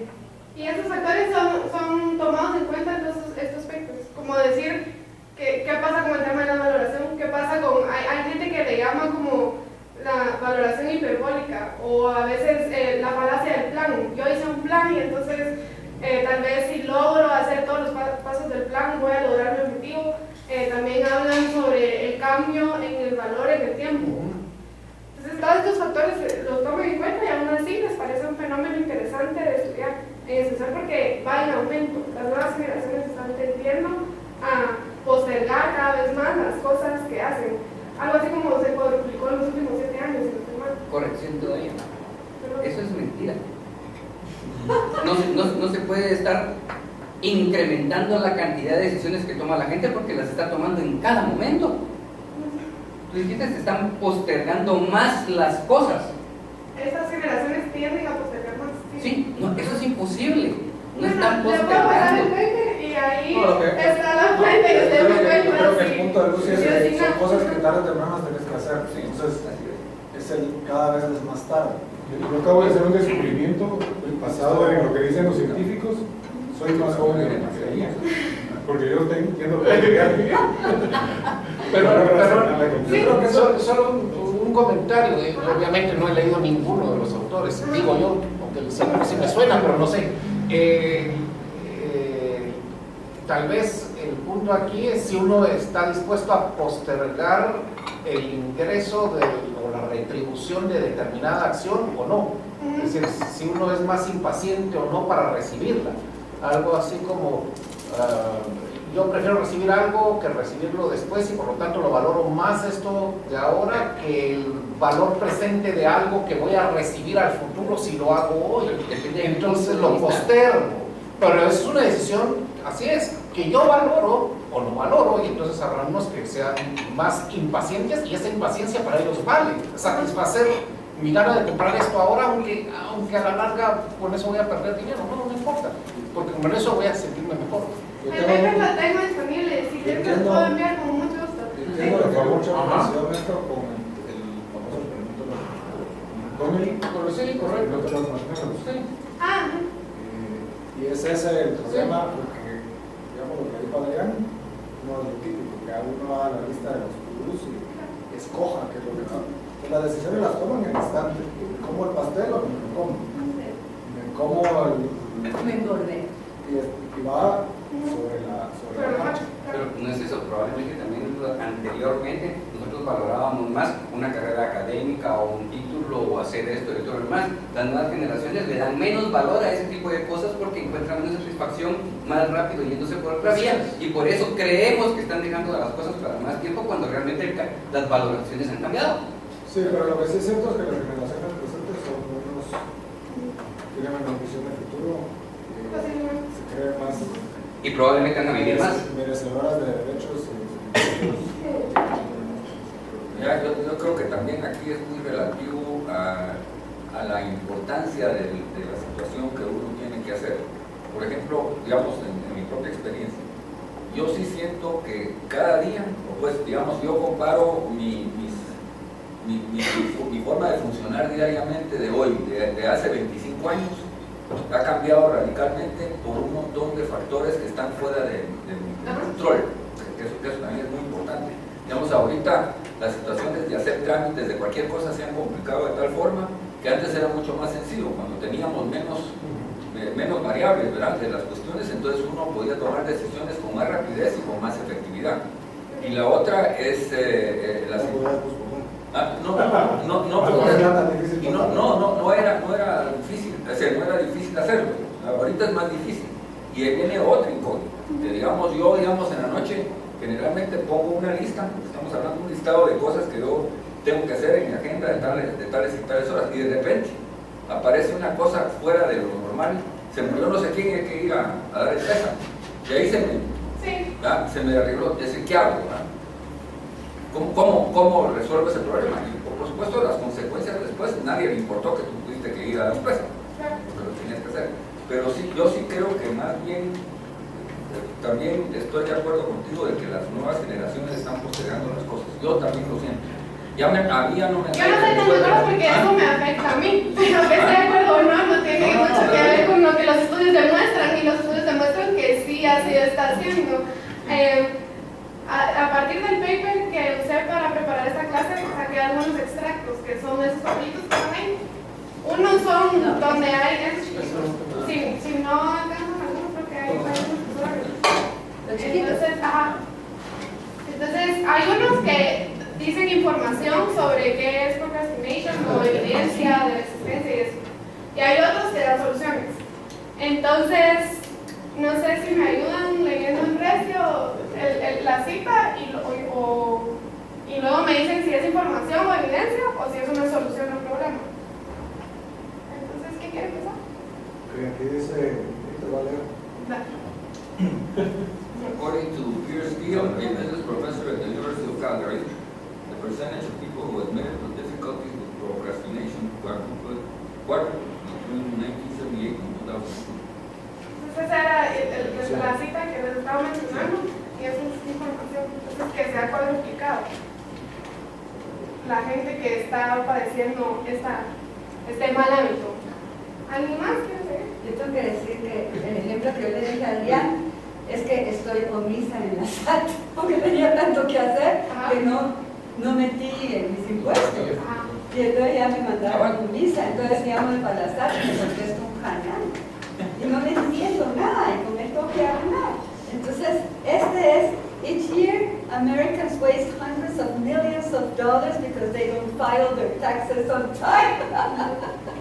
Y estos factores son tomados en cuenta en estos aspectos, como decir, ¿qué pasa con el tema de la valoración? ¿Qué pasa con, hay gente que le llama como la valoración hiperbólica o a veces la falacia del plan? Yo hice un plan y entonces tal vez si logro hacer todos los pasos del plan voy a lograr mi objetivo. También hablan sobre el cambio en el valor en el tiempo. Entonces todos estos factores los toman en cuenta y aún así les parece un fenómeno interesante de estudiar, en especial porque va en aumento. Las nuevas generaciones están tendiendo a postergar cada vez más las cosas que hacen. Algo así como se cuadruplicó en los últimos 7 años. Corrección todavía. Eso es mentira. No se puede estar incrementando la cantidad de decisiones que toma la gente porque las está tomando en cada momento. Tú dijiste que se están postergando más las cosas. Estas generaciones tienden a postergar más. Sí, no, eso es imposible. No están le puedo pasar el postergando. peine y ahí No, está la fuente que usted me Yo creo que cuenta. el punto de luz es que son cosas que tarde o temprano tenés que hacer. Entonces, cada vez es más tarde. Yo acabo de hacer un descubrimiento basado en lo que dicen los científicos. Soy más joven de lo que creía, porque yo entiendo pero solo un comentario, obviamente no he leído ninguno de los autores, digo yo, aunque siempre sí me suena, pero no sé. Tal vez el punto aquí es si uno está dispuesto a postergar el ingreso o la retribución de determinada acción o no. Es decir, si uno es más impaciente o no para recibirla. Algo así como, yo prefiero recibir algo que recibirlo después y por lo tanto lo valoro más esto de ahora que el valor presente de algo que voy a recibir al futuro si lo hago hoy. Entonces lo postergo. Pero es una decisión, así es, que yo valoro o no valoro y entonces habrá unos que sean más impacientes y esa impaciencia para ellos vale. Satisfacer mi gana de comprar esto ahora, aunque a la larga con eso voy a perder dinero, no importa, porque con eso voy a sentirme mejor. El paper la tengo disponible, si quieres te lo puedo enviar con mucho gusto. Entiendo que hay mucha relación esto con el famoso experimento Montgomery. Sí, correcto. No te lo imaginas. Sí. Y es ese el problema, porque, digamos, lo que dijo Adrián, no es lo típico, que uno va a la lista de los gurús y escoja qué es lo que va. Las decisiones las toman en el instante. ¿Me como el pastel o no me como? Me como Me engordé. Y va sobre la marcha. Pero no es eso, probablemente también anteriormente nosotros valorábamos más una carrera académica o un título o hacer esto y todo lo demás. Las nuevas generaciones le dan menos valor a ese tipo de cosas porque encuentran una satisfacción satisfacción más rápido yéndose por otra vía, y por eso creemos que están dejando las cosas para más tiempo cuando realmente las valoraciones han cambiado. Sí, pero lo que sí es cierto es que las generaciones presentes son menos, tienen menos visión de futuro, se creen más Y probablemente van a vivir más. merecedoras de derechos. Mira, yo creo que también aquí es muy relativo a la importancia de la situación que uno tiene que hacer. Por ejemplo, digamos, en mi propia experiencia, yo sí siento que cada día, o pues digamos, yo comparo mi forma de funcionar diariamente de hoy, de hace 25 años, ha cambiado radicalmente por un montón de factores que están fuera de mi control, que eso también es muy importante. Digamos, ahorita las situaciones de hacer trámites de cualquier cosa se han complicado de tal forma que antes era mucho más sencillo, cuando teníamos menos variables, ¿verdad?, de las cuestiones, entonces uno podía tomar decisiones con más rapidez y con más efectividad. Y la otra es la no era difícil, o sea, no era difícil hacerlo. Ahorita es más difícil. Y ahí viene otro incógnito. Que digamos, yo en la noche generalmente pongo una lista, estamos hablando de un listado de cosas que yo tengo que hacer en mi agenda de tales y tales horas, y de repente aparece una cosa fuera de lo normal, se murió no sé quién y hay que ir a dar el pésame. Y ahí se me arregló, es decir, ¿qué hago? ¿Cómo resuelvo ese problema? Y por supuesto las consecuencias después, nadie le importó que tú tuviste que ir a dar un pésame, porque lo tenías que hacer. Pero sí, yo sí creo que más bien, también estoy de acuerdo contigo de que las nuevas generaciones están postergando las cosas. Yo también lo siento. A mí ya no me... Yo no estoy tan de acuerdo porque eso me afecta a mí, pero que esté de acuerdo o no tiene mucho que ver con lo que los estudios demuestran, y los estudios demuestran que sí así está haciendo. A partir del paper que usé para preparar esta clase, saqué algunos extractos que son esos papitos que están ahí. Unos son donde hay... Si no alcanzan algunos, creo que hay varios. Entonces, hay unos que dicen información sobre qué es procrastination o evidencia de la existencia y eso. Y hay otros que dan soluciones. Entonces, no sé si me ayudan leyendo en recio la cita y luego me dicen si es información o evidencia o si es una solución al problema. Entonces, ¿qué quiere empezar? Aquí dice, According to Pierce Steele, a business professor at the University of Calgary, the percentage of people who admitted to difficulties with procrastination quadrupled between 1978 and 2002. Esa era la cita que les estaba mencionando, y esa es información. Entonces, que se ha cuadruplicado la gente que está padeciendo este mal hábito. ¿Alguien más quiere decir? Yo tengo que decir que el ejemplo que yo le dije a Adrián es que estoy omisa en la SAT, porque tenía tanto que hacer que no metí en mis impuestos. Y entonces ya me mandaron omisa, entonces llamo para la SAT y me contesto un canal. Y no le entiendo nada, y con él tengo que hablar. Entonces, each year, Americans waste hundreds of millions of dollars because they don't file their taxes on time.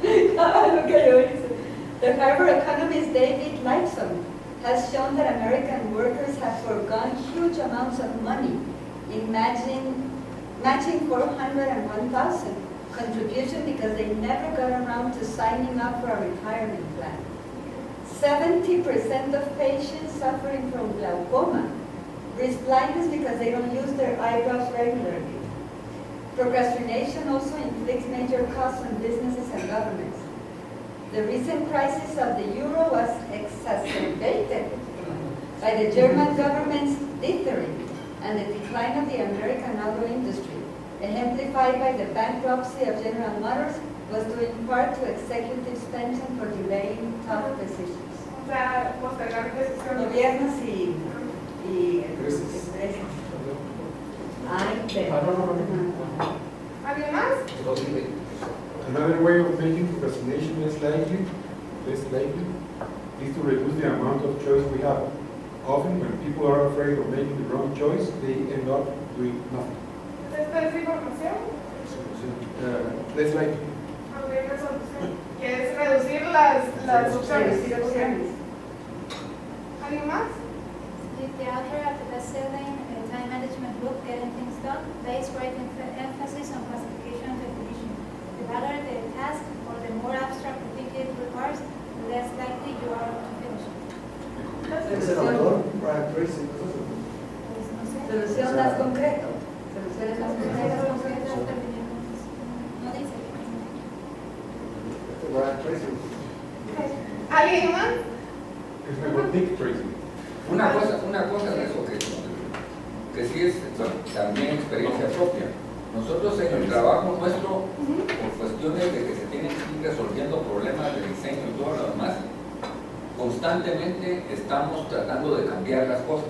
Lo que yo hice. The Harvard economist David Lifeson has shown that American workers have forgone huge amounts of money in matching 401,000 contribution because they never got around to signing up for a retirement plan. 70% of patients suffering from glaucoma risk blindness because they don't use their eyebrows regularly. Procrastination also inflicts major costs on businesses and governments. The recent crisis of the euro was exacerbated by the German government's dithering and the decline of the American auto industry, exemplified by the bankruptcy of General Motors, was due in part to executive pension for delaying tough decisions. O sea, postergar decisiones. Gobiernos y empresas. ¿Alguien más? Another way of making procrastination less likely is to reduce the amount of choice we have. Often, when people are afraid of making the wrong choice, they end up doing nothing. ¿Esto es información? Less likely. Que es reducir las opciones. Reducir opciones. ¿Alguien más? The author of the best-selling time management book, Getting Things Done, lays great emphasis on classification and definition. The harder the task or the more abstract the thing it requires, the less likely you are to finish it. Es el autor, Brian Tracy. Pues no sé. Solución más concreto. Soluciones más concretas. No dice. Brian Tracy. ¿Alguien más? Es mejor Dick Tracy. Una cosa de eso que sí es también experiencia propia. Nosotros en el trabajo nuestro, por cuestiones de que se tienen que ir resolviendo problemas de diseño y todo lo demás, constantemente estamos tratando de cambiar las cosas.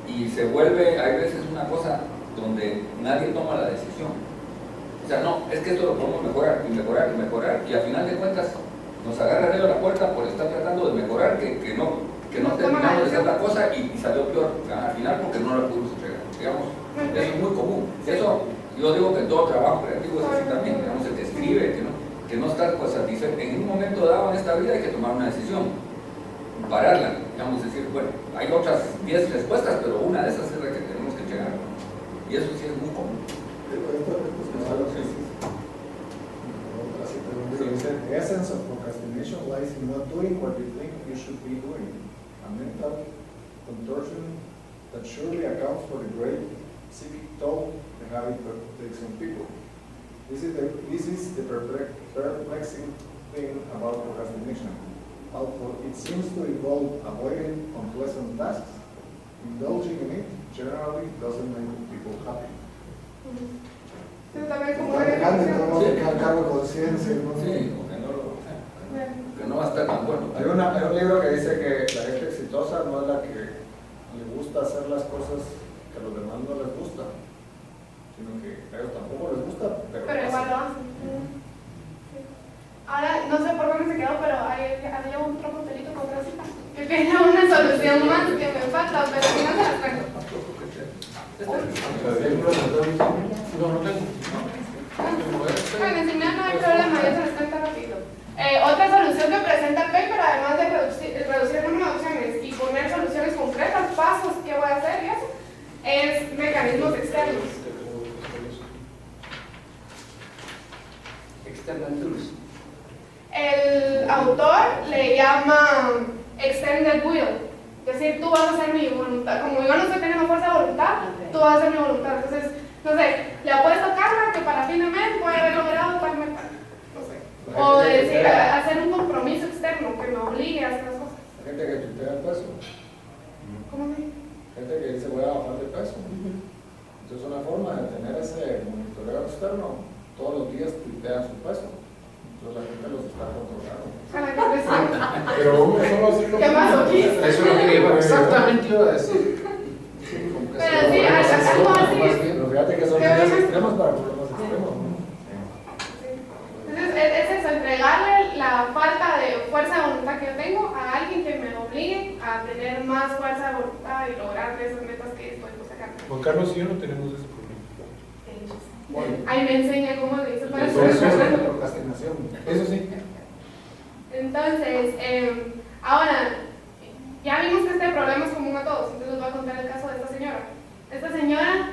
Y se vuelve, hay veces, una cosa donde nadie toma la decisión. O sea, no, es que esto lo podemos mejorar y mejorar y mejorar, y al final de cuentas nos agarra Leo la puerta por estar tratando de mejorar, que no terminamos de hacer la cosa y salió peor al final porque no la pudimos entregar. Digamos, eso es muy común. Eso, yo digo que en todo trabajo creativo es así también. Digamos, el que escribe, que no está pues, satisfecho. En un momento dado en esta vida hay que tomar una decisión, pararla, digamos, decir, bueno, hay otras 10 respuestas, pero una de esas es la que tenemos que entregar. Y eso sí es muy común. The essence of procrastination lies in not doing what you think you should be doing. A mental contortion that surely accounts for the great psychic toll the habit takes on people. This is the perplexing thing about procrastination. Although it seems to involve avoiding unpleasant tasks, indulging in it generally doesn't make people happy. Eso también como Está dejando y todo Sí. dejar cargo de conciencia. ¿No? Sí, que no va a estar tan bueno. Hay un libro que dice que la gente exitosa no es la que le gusta hacer las cosas que a los demás no les gusta, sino que a ellos tampoco les gusta, pero igual lo hacen. Sí. Ahora, no sé por dónde se quedó, pero había un otro papelito con grasita que quería una solución más que me falta, pero si no se las traigo. no tengo. Bueno, si no hay problema, yo se las cuento rápido. Otra solución que presenta el paper, además de reducir el número de opciones y poner soluciones concretas, pasos que voy a hacer y eso, es mecanismos externos. External tools. El autor le llama extended will, es decir, tú vas a ser mi voluntad. Como yo no estoy teniendo fuerza de voluntad, tú vas a ser mi voluntad. Entonces, no sé, le apuesto a Carla que para fin de mes voy a haber logrado tal meta. No sé. O decir, hacer un compromiso externo que me obligue a hacer las cosas. Hay gente que tuitea el peso, ¿Cómo se gente que dice voy a bajar de peso. Entonces una forma de tener ese monitoreo externo, todos los días tuitean su peso. Entonces la gente los está controlando. Ojalá que presente. Pero uno solo hace lo ¿Qué masoquista? Eso es lo que iba, exactamente iba a decir. Pero sí, algo así. Pero fíjate que son ideas extremas para problemas extremos, ¿no? Entonces, es eso, entregarle la falta de fuerza de voluntad que yo tengo a alguien que me obligue a tener más fuerza de voluntad y lograr esas metas que estoy buscando. Juan Carlos y yo no tenemos ese problema. Ahí me enseña cómo le hice para Eso es la hacerlo. procrastinación. Eso sí. Entonces, ahora, ya vimos que este problema es común a todos, entonces les voy a contar el caso de esta señora. Esta señora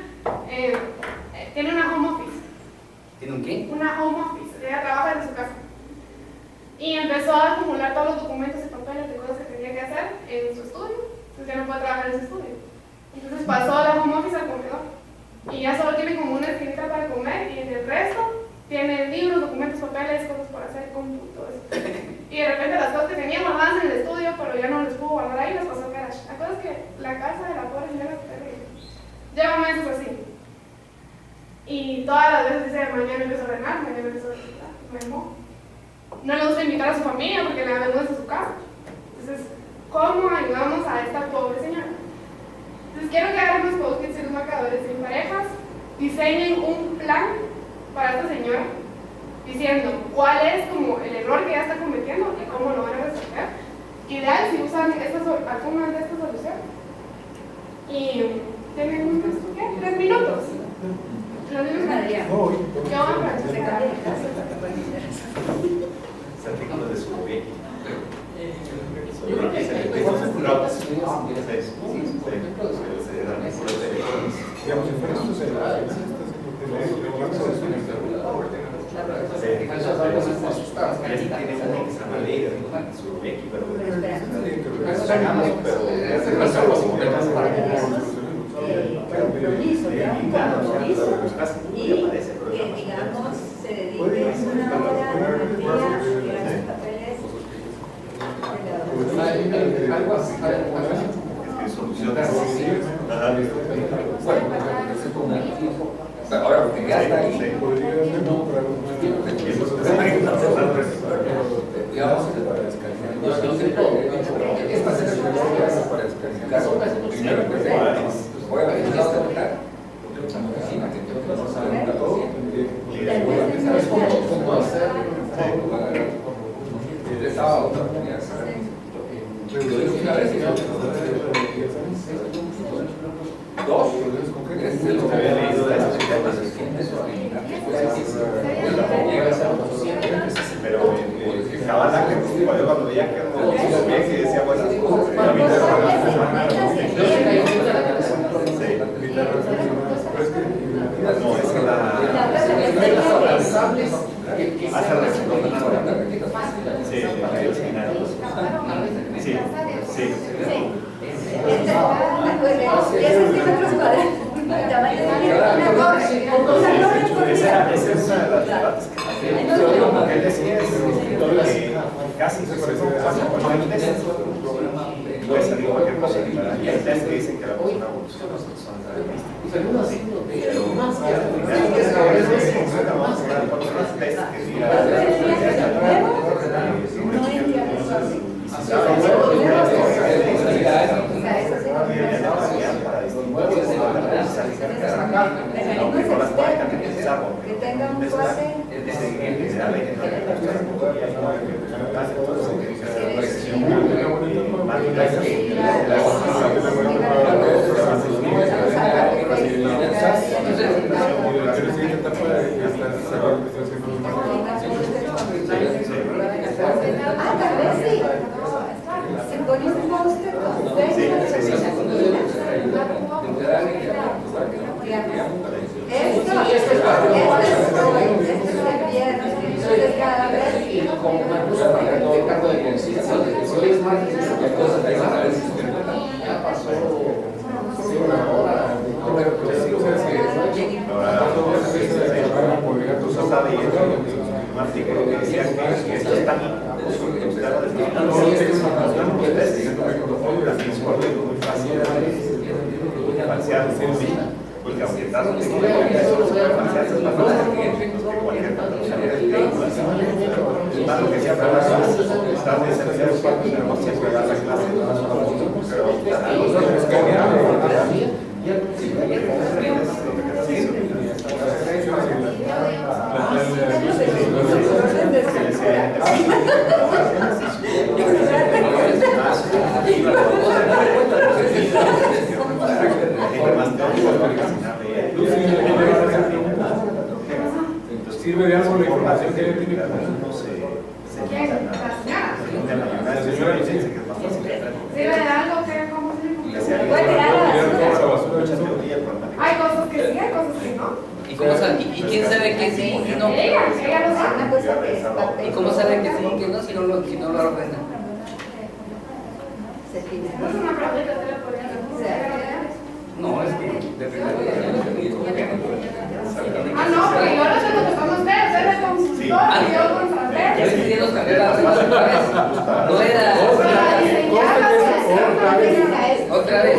tiene una home office. ¿Tiene un qué? Una home office, ella trabaja desde su casa. Y empezó a acumular todos los documentos y papeles de cosas que tenía que hacer en su estudio. Entonces ya no puede trabajar en su estudio. Entonces pasó la home office al comedor. Y ya solo tiene como una esquinita para comer y en el resto tiene libros, documentos, papeles, cosas por hacer, todo eso. Y de repente las cosas que tenía guardadas en el estudio, pero ya no les pudo guardar ahí, las pasó al garage. La cosa es que la casa de la pobre señora es terrible. Lleva meses así. Y todas las veces dice, mañana empiezo a ordenar, mañana empiezo a ordenar, me mojo. No le gusta invitar a su familia porque le da vergüenza a su casa. Entonces, ¿cómo ayudamos a esta pobre señora? Entonces, quiero que hagan los post-its y los marcadores en parejas, diseñen un plan para esta señora, diciendo cuál es como el error que ella está cometiendo y cómo lo van a resolver. Ideal si usan algunas de estas soluciones. Y tienen unos, ¿qué? 3 minutos. Los niños María. No, hoy. ¿Qué van a Se hacer? cambia de casa. Ese artículo de su yo creo que se le Routes. Sí, Sí, por ejemplo, Digamos, si fuera esto se lo hace, compromiso, ya un compromiso y que digamos se dedique una hora al día a los papeles de la Ahora, porque ya está ahí. Estas experiencias para descalificar primero voy a ver la oficina que tengo que todo. Es como hacer esa oportunidad. Yo digo una vez y dos, es el que había leído de esos sistemas. Pero cabal, yo cuando veía que no bien que decía buenas cosas, no, esa es la casi se parece puede salir cualquier cosa y hay test que dicen que la persona evoluciona que tenga un fuerte tal vez sí. Se pone un póster con esto es el viernes, entonces cada vez como una cosa para todo el campo de conciencia, hoy es más difícil que cosas que ya pasó una hora, pero sí, o sea, es que que decía que esto es tan porque aunque estás donde quieras, solo se puede falsear, es más fácil que cualquier persona es más lo que sea, pero estás desarrollando pero no siempre das la clase, sirve de algo la información que ella tiene. ¿Sirve de algo que cómo se hay cosas que sí, hay cosas que no. ¿Y quién sabe que sí y que no? Ella lo sabe. una cosa que es ¿Y cómo sabe que sí y que no si no lo ordena? se tiene. No es una pregunta, te la podría hacer. No, es que depende de Ah, no, porque yo lo tengo que con usted es el consultor y yo contraté. ya se dieron cambiar las reglas otra vez. No era otra vez.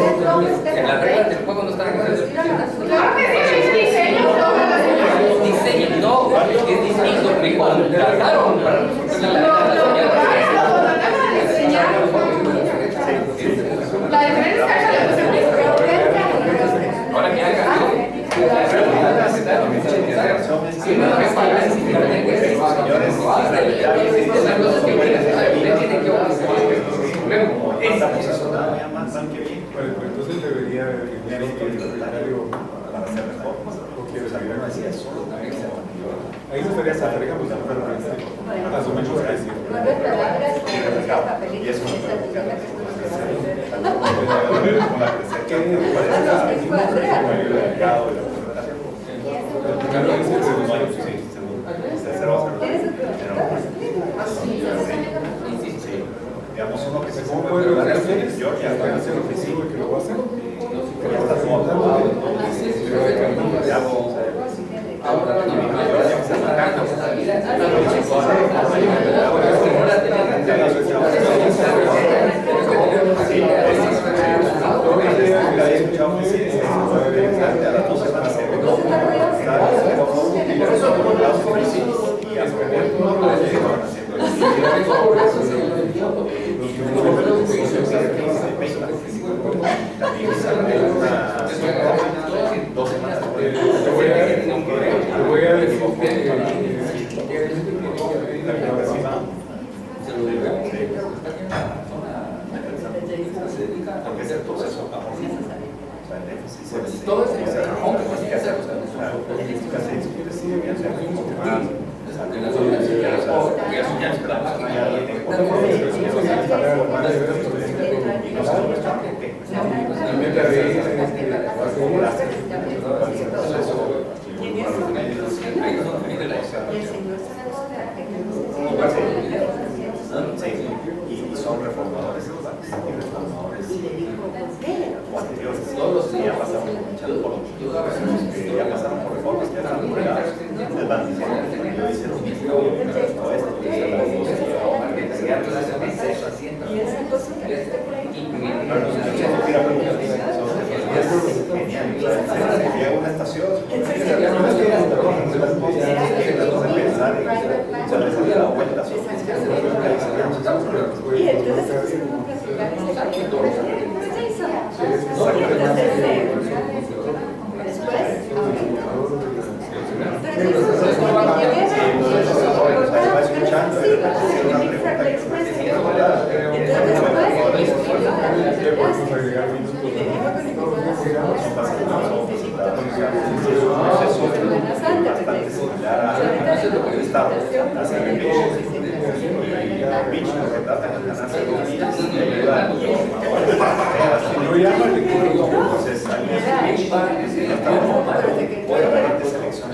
En las reglas del juego no estaban Claro que sí, es diseño, diseño, no, es distinto, me contrataron para la diferencia es que ahora que haga Entonces debería tener un calendario para hacer reformas, porque no decía solo ahí se estaría sacando a su mucho gracias. 9 palabras, papelitos, esa con la tercera que me parece el mercado y la presentación. Digamos uno que se ¿Cómo puede ver las acciones? yo ya voy a hacer oficina que lo va a hacer. ya está todo aprobado, ya Ahora porque es el proceso todo ese trabajo que tiene que hacer, y son reformadores todos los que ya pasaron por reformas que eran obligadas, les van diciendo yo hice lo mismo, esto, llega una estación, se les da la vuelta. Y entonces ¿cómo clasificar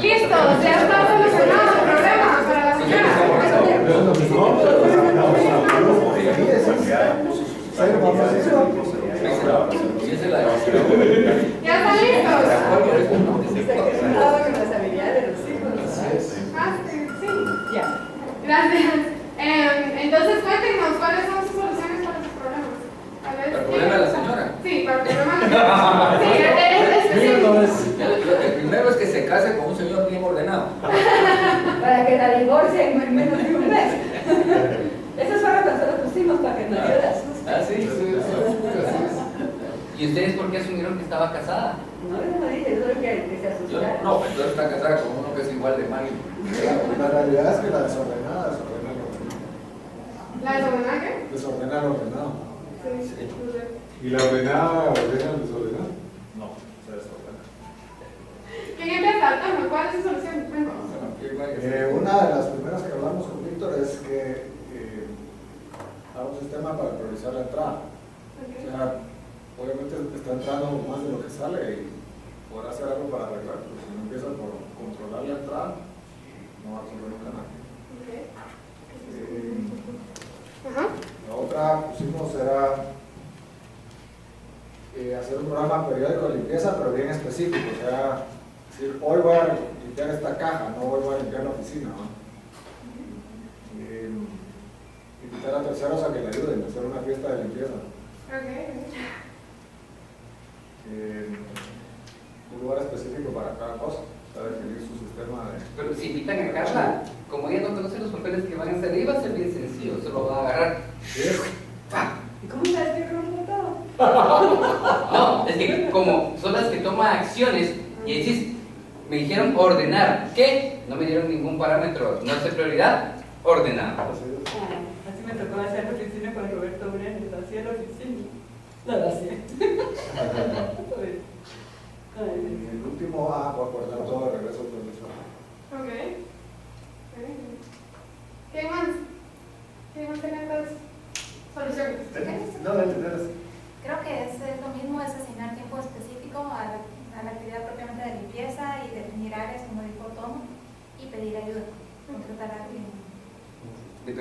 Listo, ya está solucionado el problema para la señora. ¿Ya está listo? con las habilidades de los hijos. Ah, sí. Ya. Gracias. Entonces, cuéntenos, ¿cuáles son sus soluciones para sus problemas? A ver, ¿Para el problema de la señora? Sí, para el problema de sí, el primero es que se case con un señor bien ordenado. Para que la divorcien en menos de un mes. Eso es para nosotros pusimos para que nos ayudas. Ah, sí. ¿Y ustedes por qué asumieron que estaba casada? No, no dije, eso es que se asustara. No, entonces está casada con uno que es igual de malo. La realidad es que la desordenada desordena lo ordenado. ¿La desordenada qué? Desordena lo ordenado. Sí. ¿Y la ordenada ordena el desordenado? No, se desordena. ¿Quién empieza? Toma, ¿cuál es su solución? Venga. Una de las primeras que hablamos con Víctor es que haga un sistema para priorizar la entrada. O sea, obviamente está entrando más de lo que sale y podrá hacer algo para arreglar, pero si no empieza por controlar la entrada, no va a resolver nunca nada. La otra pusimos era hacer un programa periódico de limpieza, pero bien específico, o sea, decir, hoy voy a limpiar esta caja, no hoy voy a limpiar la oficina, ¿no? Invitar a terceros a que le ayuden a hacer una fiesta de limpieza. Un lugar específico para cada cosa, para definir su sistema de... Pero si invitan a Carla, como ella no conoce los papeles que van a salir, va a ser bien sencillo, solo va a agarrar. ¿Y cómo sabes que rompo todo? No, es que como son las que toman acciones y decís, me dijeron ordenar, ¿qué? No me dieron ningún parámetro, no es prioridad, ordenar. Así me tocó hacer la oficina con Roberto Brenes, hacía la oficina. No lo hacía. Y el último, voy a acordar todo de regreso al profesor. ¿Qué más? ¿Qué más tiene estas soluciones? Creo que es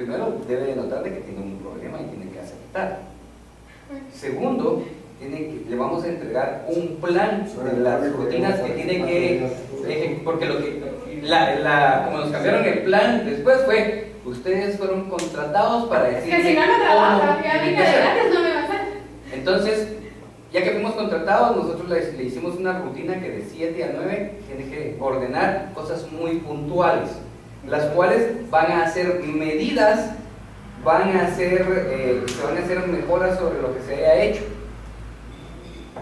primero debe de notar de que tiene un problema y tiene que aceptar. Segundo, le vamos a entregar un plan de las rutinas que tiene que, porque lo que, como nos cambiaron el plan después fue, ustedes fueron contratados para decir Que si no trabaja, que a mí que de gratis no me va a hacer. Entonces, ya que fuimos contratados, nosotros le hicimos una rutina que de 7 a 9 tiene que ordenar cosas muy puntuales, las cuales van a ser medidas, se van a hacer mejoras sobre lo que se haya hecho.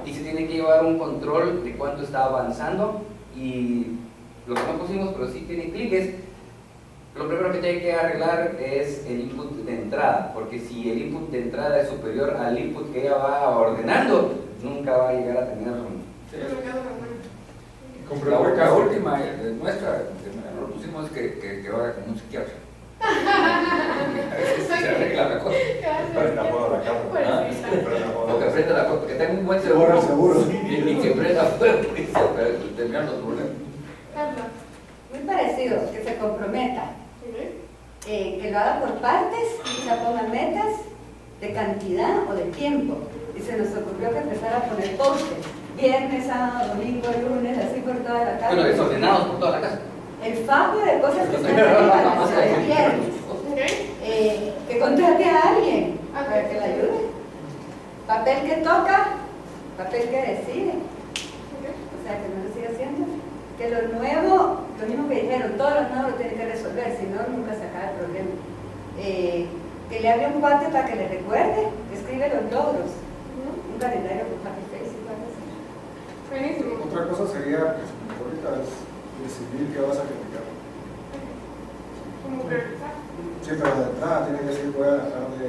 Y se tiene que llevar un control de cuánto está avanzando, y lo que no pusimos, pero sí tiene clics. Lo primero que tiene que arreglar es el input de entrada, porque si el input de entrada es superior al input que ella va ordenando, nunca va a llegar a tener La última nuestra, lo pusimos que vaya con un psiquiatra. Se arregla mejor. Para el apodo de la casa. O que aprenda la cosa, que tenga un buen seguro. Y que aprenda fuerte para terminar los problemas. Muy parecido, que se comprometa, que lo haga por partes, y se pongan metas de cantidad o de tiempo. Y se nos ocurrió que empezara a poner postes, viernes, sábado, domingo, lunes, así por toda la casa. Bueno, desordenados por toda la casa. El fajo de cosas que están arriba, el viernes. Que contrate a alguien para que le ayude. Papel que toca, papel que decide. O sea, que no lo siga haciendo. Que lo nuevo, lo mismo que dijeron, todo lo nuevo lo tiene que resolver, si no, nunca se acaba el problema. Que le hable un cuate para que le recuerde, escribe los logros. Un calendario con happy face y cosas así. Buenísimo. Otra cosa sería, pues, ahorita es decidir qué vas a criticar. Como priorizar. Sí, pero de entrada tiene que decir, voy a dejar de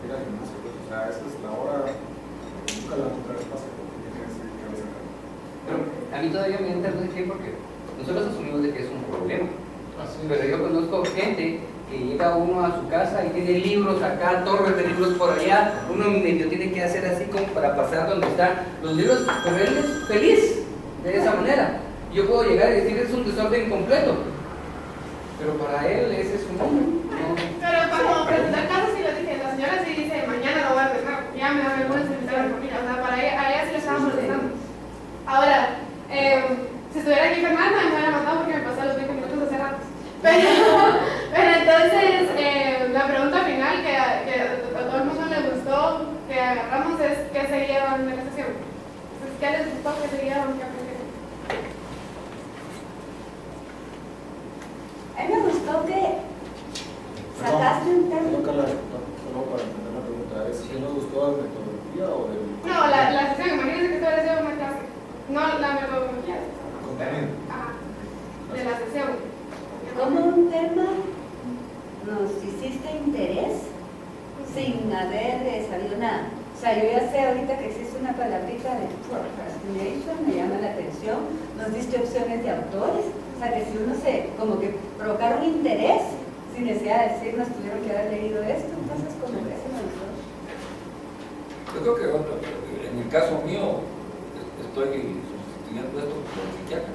ir al gimnasio. Pues, o sea, esta es la hora, nunca la encontrar espacio, porque tiene que decir qué vas a hacer. Pero a mí todavía me entra de qué, porque nosotros asumimos de que es un problema. Pero yo conozco gente que llega uno a su casa y tiene libros acá, torres de libros por allá, uno medio tiene que hacer así como para pasar donde están los libros, pero él es feliz de esa manera. Yo puedo llegar y decir es un desorden completo, pero para él ese es su mundo. Pero como presentar casos, sí lo dije, la señora sí dice, mañana lo voy a dejar, ya me da vergüenza invitar a la familia, o sea, para ella, a ella sí le estaba molestando. Ahora, si estuviera aquí Fernanda, me hubiera matado porque me pasé los 20 minutos hace rato. Pero entonces, la pregunta final que a todo el mundo le gustó que agarramos es ¿qué se llevan de la sesión? Entonces, ¿qué les gustó? ¿Qué se llevan? ¿Qué aprendieron? A mí me gustó que sacaste un tema. Solo para entender la pregunta, ¿es qué nos gustó de la metodología o del No, la sesión, imagínense que esto hubiera sido una clase, no la metodología. contenido? Ajá, de la sesión. Como un tema nos hiciste interés sin haber sabido nada. O sea, yo ya sé ahorita que existe una palabrita de procrastination, me llama la atención, nos diste opciones de autores, o sea, que si uno como que provocar un interés sin necesidad de decirnos tuvieron que haber leído esto, entonces como que eso me gustó. Yo creo que bueno, en el caso mío estoy sustituyendo esto por el psiquiatra.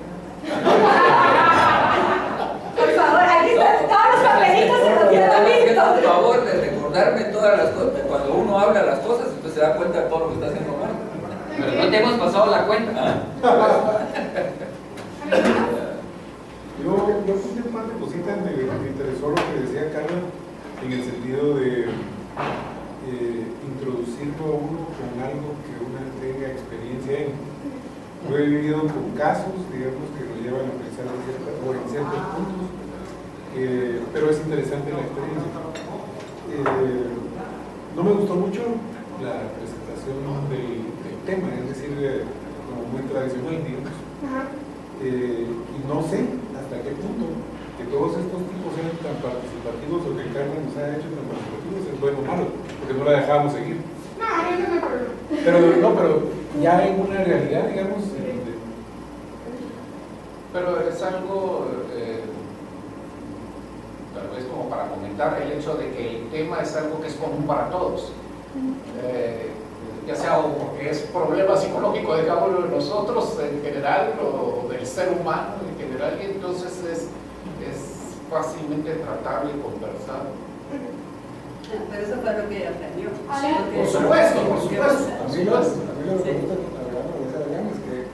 Por favor, aquí están todos los papelitos se los quedan listos. Por favor de recordarme todas las cosas, cuando uno habla las cosas, entonces se da cuenta de todo lo que está haciendo mal. Pero no te hemos pasado la cuenta. Yo puse un par de cositas, me interesó lo que decía Carla, en el sentido de introducirlo a uno con algo que uno tenga experiencia en. Yo he vivido con casos, digamos, que nos llevan a pensar en ciertos puntos, pero es interesante la experiencia. No me gustó mucho la presentación del tema, es decir, como muy tradicional, digamos. Y no sé hasta qué punto que todos estos tipos sean tan participativos o que Carmen nos ha hecho tan participativos es bueno o malo, porque no la dejábamos seguir. No, yo no me acuerdo. Pero ya en una realidad, digamos. Pero es algo, tal vez como para comentar el hecho de que el tema es algo que es común para todos. Ya sea o porque es problema psicológico, digámoslo, de nosotros en general, o del ser humano en general, y entonces es fácilmente tratable, conversado. Pero eso fue lo que aprendió. Por supuesto, por supuesto. A mí lo que me gusta de Adrián es que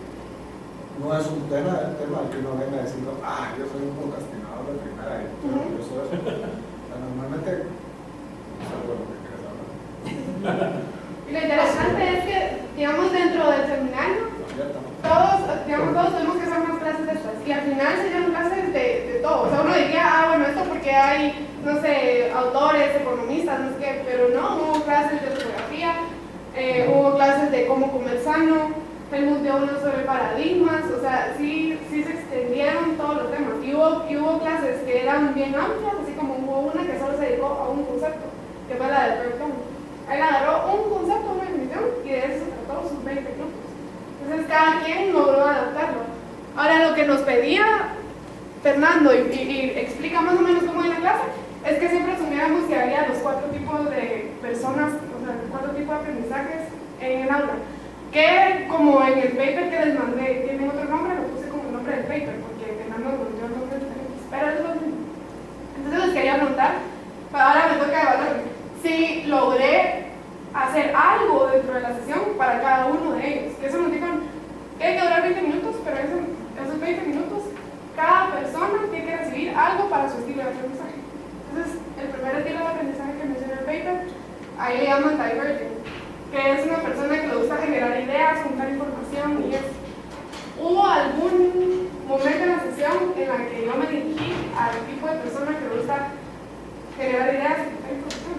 no es un tema al que uno venga diciendo, yo soy un procrastinador de primera, yo soy eso. Normalmente, no sé lo que quieres hablar. Y lo interesante es que, digamos, dentro del seminario, todos tenemos que hacer unas clases de estas. Y al final serían clases de todo. O sea, uno diría, bueno, esto porque hay, no sé, autores, economistas, no sé qué, pero no, hubo clases de fotografía, hubo clases de cómo comer sano, Helmut dio uno sobre paradigmas, o sea, sí se extendieron todos los temas. Y hubo clases que eran bien amplias, así como hubo una que solo se dedicó a un concepto, que fue la del perdón. Él agarró un concepto, una definición, y de eso se trató sus 20 grupos. Entonces cada quien logró adaptarlo. Ahora lo que nos pedía Fernando, y explica más o menos cómo es la clase, es que siempre asumiéramos que había los 4 tipos de personas, o sea, los 4 tipos de aprendizajes en el aula. Que como en el paper que les mandé tiene otro nombre, lo puse como el nombre del paper, porque Fernando nos dio el nombre diferente. Pero es lo mismo. Entonces les quería preguntar, ahora me toca evaluar, si logré hacer algo dentro de la sesión para cada uno de ellos. Que eso nos digan que hay que durar 20 minutos, pero esos 20 minutos, cada persona tiene que recibir algo para su estilo de aprendizaje. Entonces, el primer estilo de aprendizaje que menciona el paper, ahí le llaman divergent, que es una persona que le gusta generar ideas, juntar información y eso. ¿Hubo algún momento en la sesión en la que yo me dirigí al tipo de persona que le gusta generar ideas y juntar información?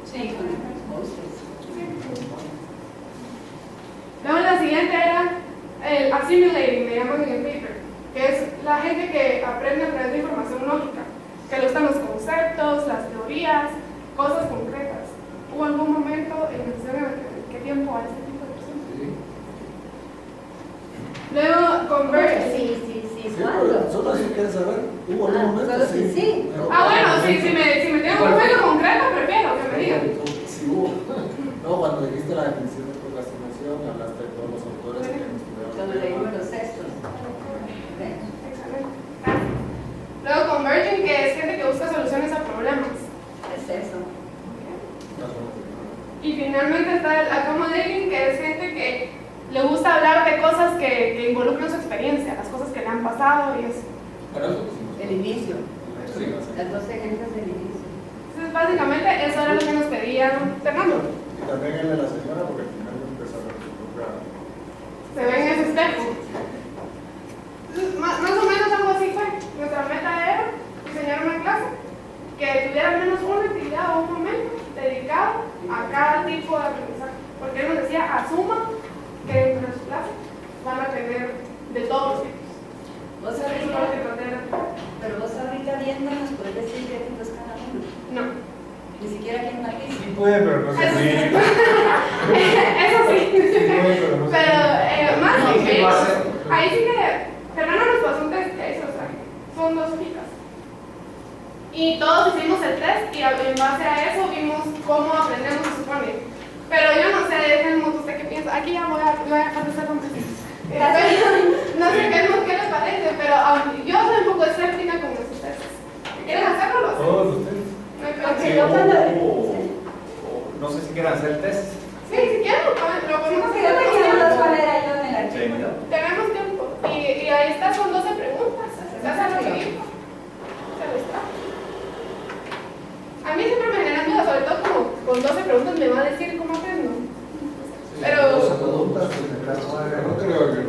Sí, con los posters. Luego la siguiente era el assimilating, le llaman en el paper, que es la gente que aprende a través de información lógica, que le gustan los conceptos, las teorías, cosas concretas. ¿Hubo algún momento en la sesión en el que tiempo a este tipo de personas? Sí. Luego converge. Sí, Pero ¿cuándo? solo si quieres saber, hubo algún momento. Solo si sí. Bueno, si me tienen un momento concreto, prefiero que me digan. Sí hubo. No, cuando dijiste la definición de procrastinación, hablaste de todos los autores que hemos estudiado. Cuando leímos los textos. Excelente. Luego converging, que es gente que busca soluciones a problemas. Es eso. Y finalmente está el accommodating, que es gente que le gusta hablar de cosas que involucran su experiencia, las cosas que le han pasado y eso. Bueno, eso pusimos. El inicio. Sí. Las 12 ejemplos del inicio. Entonces, básicamente, eso era lo que nos pedían Fernando. Y también el de la señora, porque al final yo empecé a ver su propia. Se ve en ese espejo. Entonces, más o menos algo así fue. Nuestra meta era diseñar una clase que tuviera al menos una actividad o un momento dedicado a cada tipo de aprendizaje. Porque él nos decía, asuma que dentro de su clase van a tener de todos los tipos. Vos Eso es lo que traté de hacer. pero vos ahorita viéndonos puedes decir qué tipos cada uno. No. Ni siquiera quién matiza. Sí puede, pero no se ve. Eso sí. Sí puede, pero no se Pero ve. más o ¿Qué va a menos. hacer? Ahí sí que Fernando nos pasó un test que hizo, o sea, son 2 hojitas. Y todos hicimos el test y en base a eso vimos cómo aprendemos, se supone. Pero yo no sé, Helmut, ¿usted qué piensa? Aquí ya voy a contestar con no sé qué les parece, pero yo soy un poco escéptica con esos tests. ¿Quieren hacerlo? Lo hacemos. Todos ustedes. No hay Porque problema. yo cuando... No sé si quieren hacer test. Sí, si quieren, lo podemos Porque yo hacer. tenía cuál era yo en el artículo. Tenemos tiempo. Y ahí está, son 12 preguntas. Se hace rapidito. Se les trae. A mí siempre me generan dudas, sobre todo como con 12 preguntas me va a decir cómo aprendo. Pero... preguntas, pues en caso de. No creo que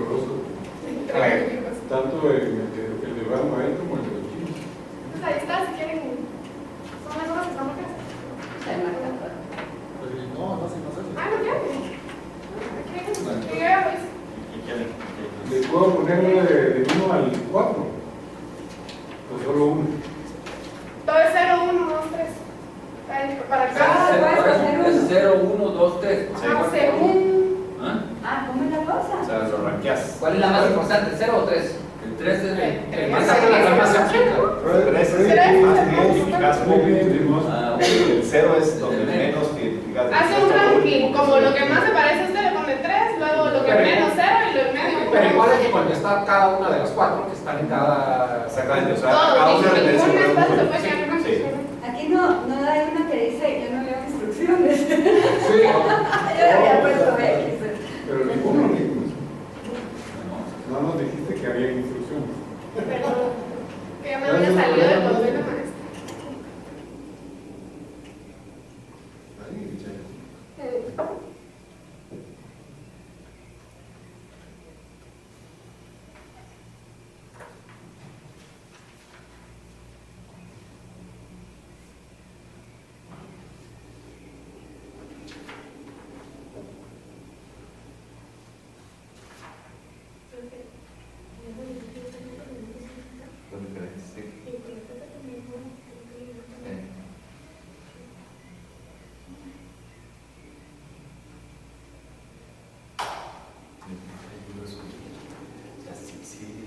tanto el de Batman como el de los chinos. Entonces ahí está, si quieren. Son las horas que estamos acá. No, si no sé. No quieren. ¿Qué pues? ¿Les puedo poner de 1 al 4? O solo 1. Todo es 0, 1, 2, 3. Para cada... Es 0, 1, 2, 3. Según... ¿Cómo es la cosa? O sea, lo ranqueas. ¿Cuál es la más importante, 0 o 3? El 3 es el más más Tres es el más que identificas como. Ah, El 0 es donde menos te identificas. Hace un ranking, como lo que más se parece a este le pone 3, luego lo que menos 0 y lo en medio. Pero ¿cuál es contestar cada una de las 4 que están en cada... Exactamente, o sea, No, cada uno le ningún merece un espacio pregunta. puede quedar en una Sí. persona. Aquí no hay una que dice, yo no leo instrucciones. Sí, Yo le había puesto X. Pero ninguno leímos. No nos dijiste que había instrucciones. Pero que ya me había salido del papel de maestra. Ahí, chévere. Son diferentes, sí. Sí,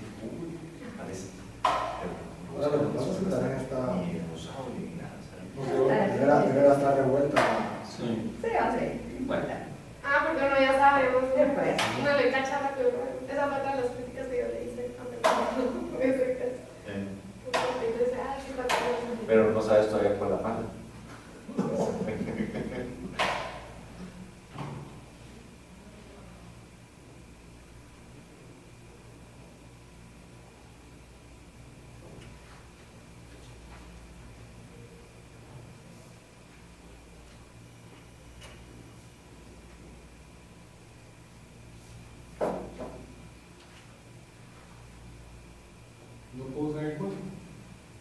parece. Ahora lo que pasa es que también está- Ni usado ni nada, ¿sabes? Primera está revuelta. Sí. Sí, hombre. Bueno. Ah, porque uno ya sabe, Sí, pues. uno le cacha rápido. Esa fue otra de las críticas que yo le hice a ese caso. Porque yo decía, ah, sí, para todos. Pero no sabes todavía cuál es la mala. No puedo saber cuál.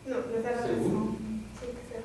No, no está la ¿Seguro? Sí, que sea.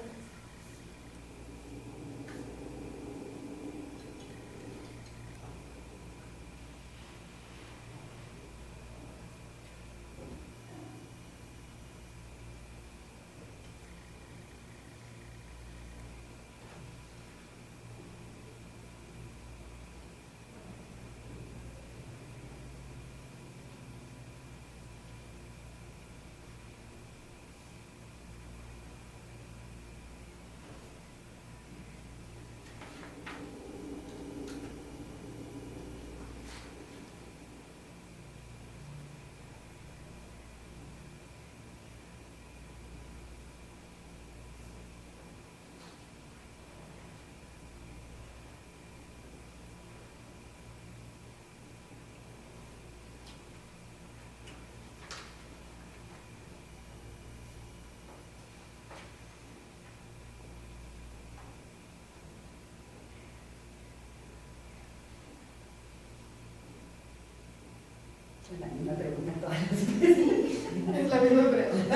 Es la misma pregunta todas las veces. Es la misma pregunta.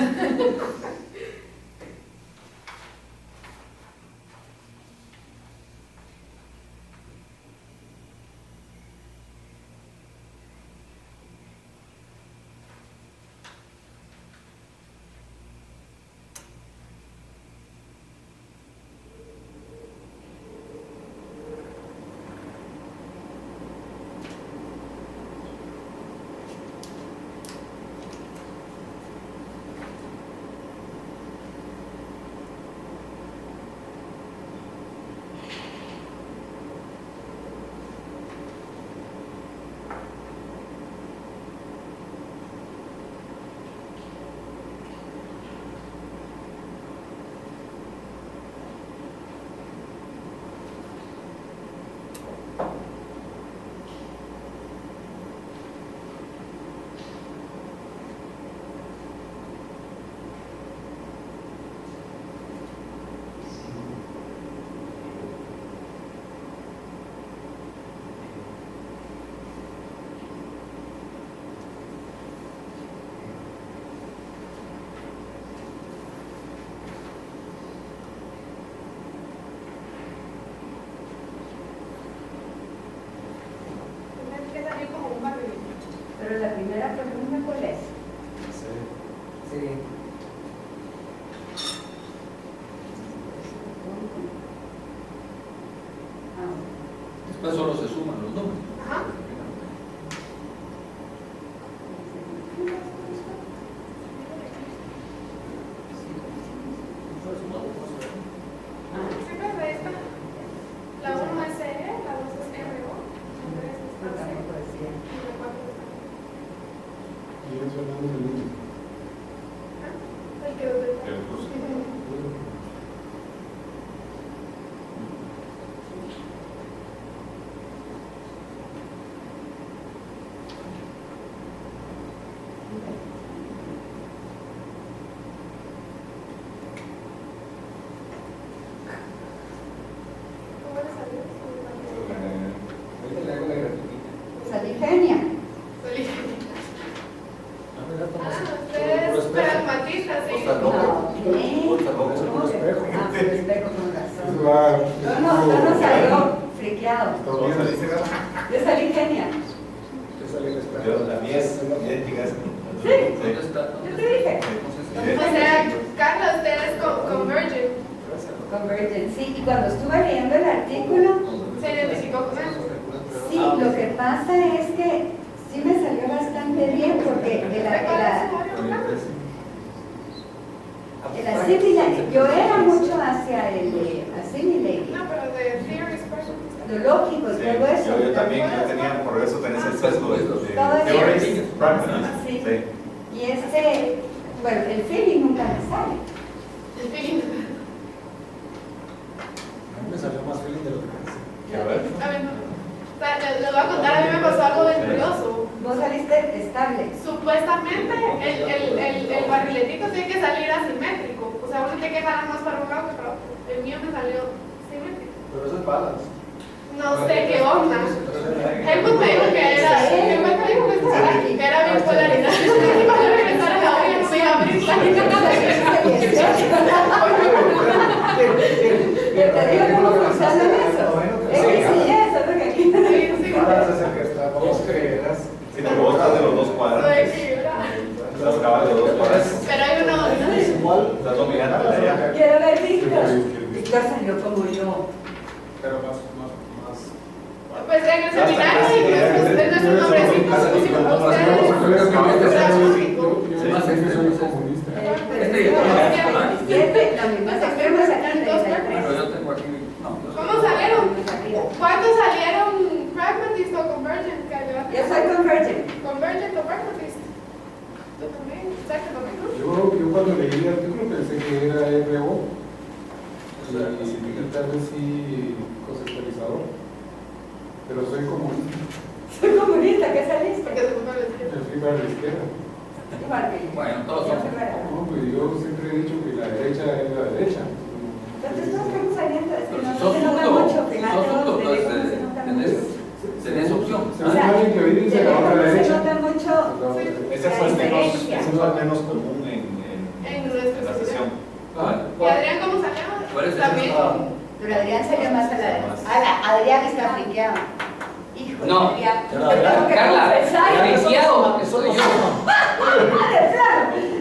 Tienes que salir como un barrio. Pero la primera pregunta, ¿cuál es? Sí. Ah, Después solo se suman los números. Ajá. ah, Sí, pues ahí está. La 1 es R, la 2 es RO, la 3 es no, C, tampoco decía. y la 4 es A. Fernando Menéndez. El que lo tenga. El curso. ¿Cómo le salió? Ahorita le hago la gratuita. Salí genia. Feliz. Ah, mira, Tomás. Ustedes pragmatistas, sí. Costa Loca. Costa Loca. Eso por espejo. Ah, por espejo con Eso razón. va- No salió friqueado. ¿Cómo saliste, Gabo? Yo salí genia. Usted sale en espejo. Yo, la mía es idéntica. ¿Dónde está? Yo te dije. O sea, Carla, ustedes convergen. Convergent, sí. Y cuando estuve leyendo el artículo, Se identificó con él. sí, lo que pasa es que sí me salió bastante bien porque el assimilating, yo era mucho hacia el assimilating, No, pero de theories, lo lógico y Sí, todo eso. yo también, yo tenía, por eso tenés el sesgo de Todo eso. theories, practice. Sí. Sí. Y bueno, el feeling nunca me sale. En fin, A mí me salió más feliz de lo que pensé. A ver. a ver, no. O sea, les voy a contar, a mí me pasó algo bien curioso. Vos saliste estable. Supuestamente el barriletito tiene que salir asimétrico. O sea, uno tiene que jalar más para un lado que para otro. El mío me salió simétrico. Pero eso es balance. No sé qué onda. Helmut me dijo que era. Helmut me dijo que era bipolaridad. Iba a regresar a la olla y no me iba a abrir Te digo cómo funciona eso. Es que sí, eso es lo que aquí. Balance es el que está. Vos creerás. Sí, porque vos estás de los dos Soy cuadrantes. equilibrada. Estás cabal de los dos cuadrantes. Pero hay uno. Igual. Estás dominando la idea. Quiero ver Víctor. Víctor salió como yo. Pero más. Pues en el seminario en nuestros nombrecitos pusimos ustedes. comunista. La misma extrema sacan Pero yo tengo aquí. No, ¿Cómo salieron? ¿Cuántos salieron pragmatist o convergent? Yo soy convergent. Convergent o pragmatist. Yo también, exacto, ¿no? Yo cuando leí el artículo pensé que era RO. Y tal vez sí conceptualizador. Pero soy comunista. Soy comunista, ¿qué saliste? Porque se puso a la izquierda. Me fui para la izquierda. Igual que yo. Bueno, todos Yo somos. soy para- No, pues yo siempre he dicho que la derecha es la derecha. Entonces todos estamos saliendo, es que Pero no si sos se nota zurdo, mucho, si fíjate, sos zurdo, los entonces teléfonos se nota tenés mucho. tenés opción. Si hay alguien que hoy dice la otra Se derecha. nota mucho Ese la fue el menos, diferencia. ese fue el menos común En en nuestra la sesión. ¿Y Adrián cómo salió? ¿Cuál es el También. Pero Adrián sería más a la Adrián está friqueado. Hijo, No. Adrián. Pero Te tengo que Carla, confesar. friqueado soy yo.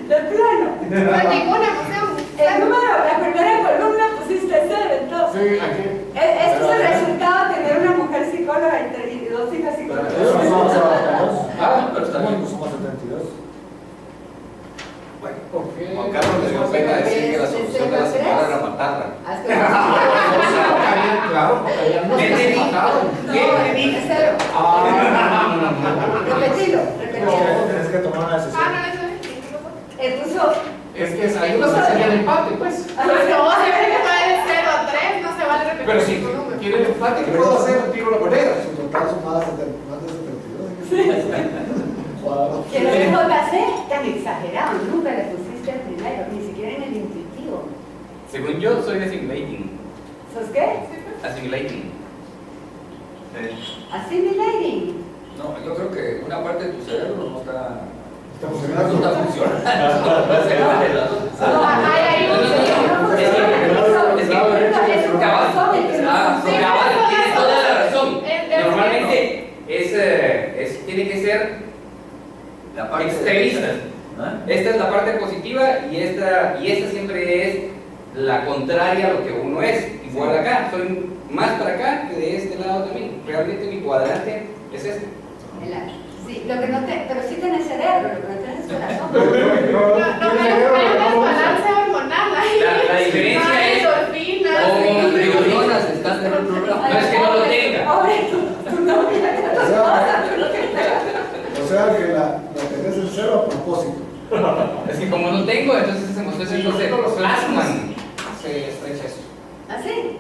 De plano. No hay ninguna emoción. El número, la primera columna pusiste cero, entonces. Sí, aquí. Este es el resultado de tener una mujer psicóloga y dos hijas Pero psicólogas. eso no somos 72. Ah, pero está bien. No somos 72. Bueno, ¿Por qué? Juan Carlos le dio pena decir que la solución de la semana era matarla. Claro, porque allá no ¿Qué te se dijo? mataron. No, dije cero. Repetilo, repetilo. Tienes que tomar una Ah, decisión. no, eso es. Él puso. Es que es ahí donde se hace el empate, pues. Pero vos siempre que va de 0 a 3, no se vale repetir Pero si el número. quiere el empate, ¿qué puedo hacer? Tiro la moneda. Si total son más de 72. Cuadro. Que lo de JC tan exagerado, nunca le pusiste el primero, ni siquiera en el intuitivo. Según yo, soy assimilating. ¿Sos qué? Assimilating. Assimilating. No, yo creo que una parte de tu cerebro no está Está no funcionando. está funcionando. No, hay ahí un Cabal, tienes toda la razón. Es- Normalmente tiene que ser La parte extremista. ¿Ah? Esta es la parte positiva y esta siempre es la contraria a lo que uno es. Igual acá, soy más para acá que de este lado también. Realmente mi cuadrante es este. Sí, lo que no te, pero sí tenés cerebro, lo que no tenés es corazón. No me desbalance hormonal ahí. La diferencia Ay, es endorfinas, Como sí. neuronas están en otro lado. No es que no lo tenga. Pobre, tu novia, O sea que la tenés en cero a propósito. Es que como no tengo, entonces esas emociones no se plasman. Se estrecha eso. ¿Así?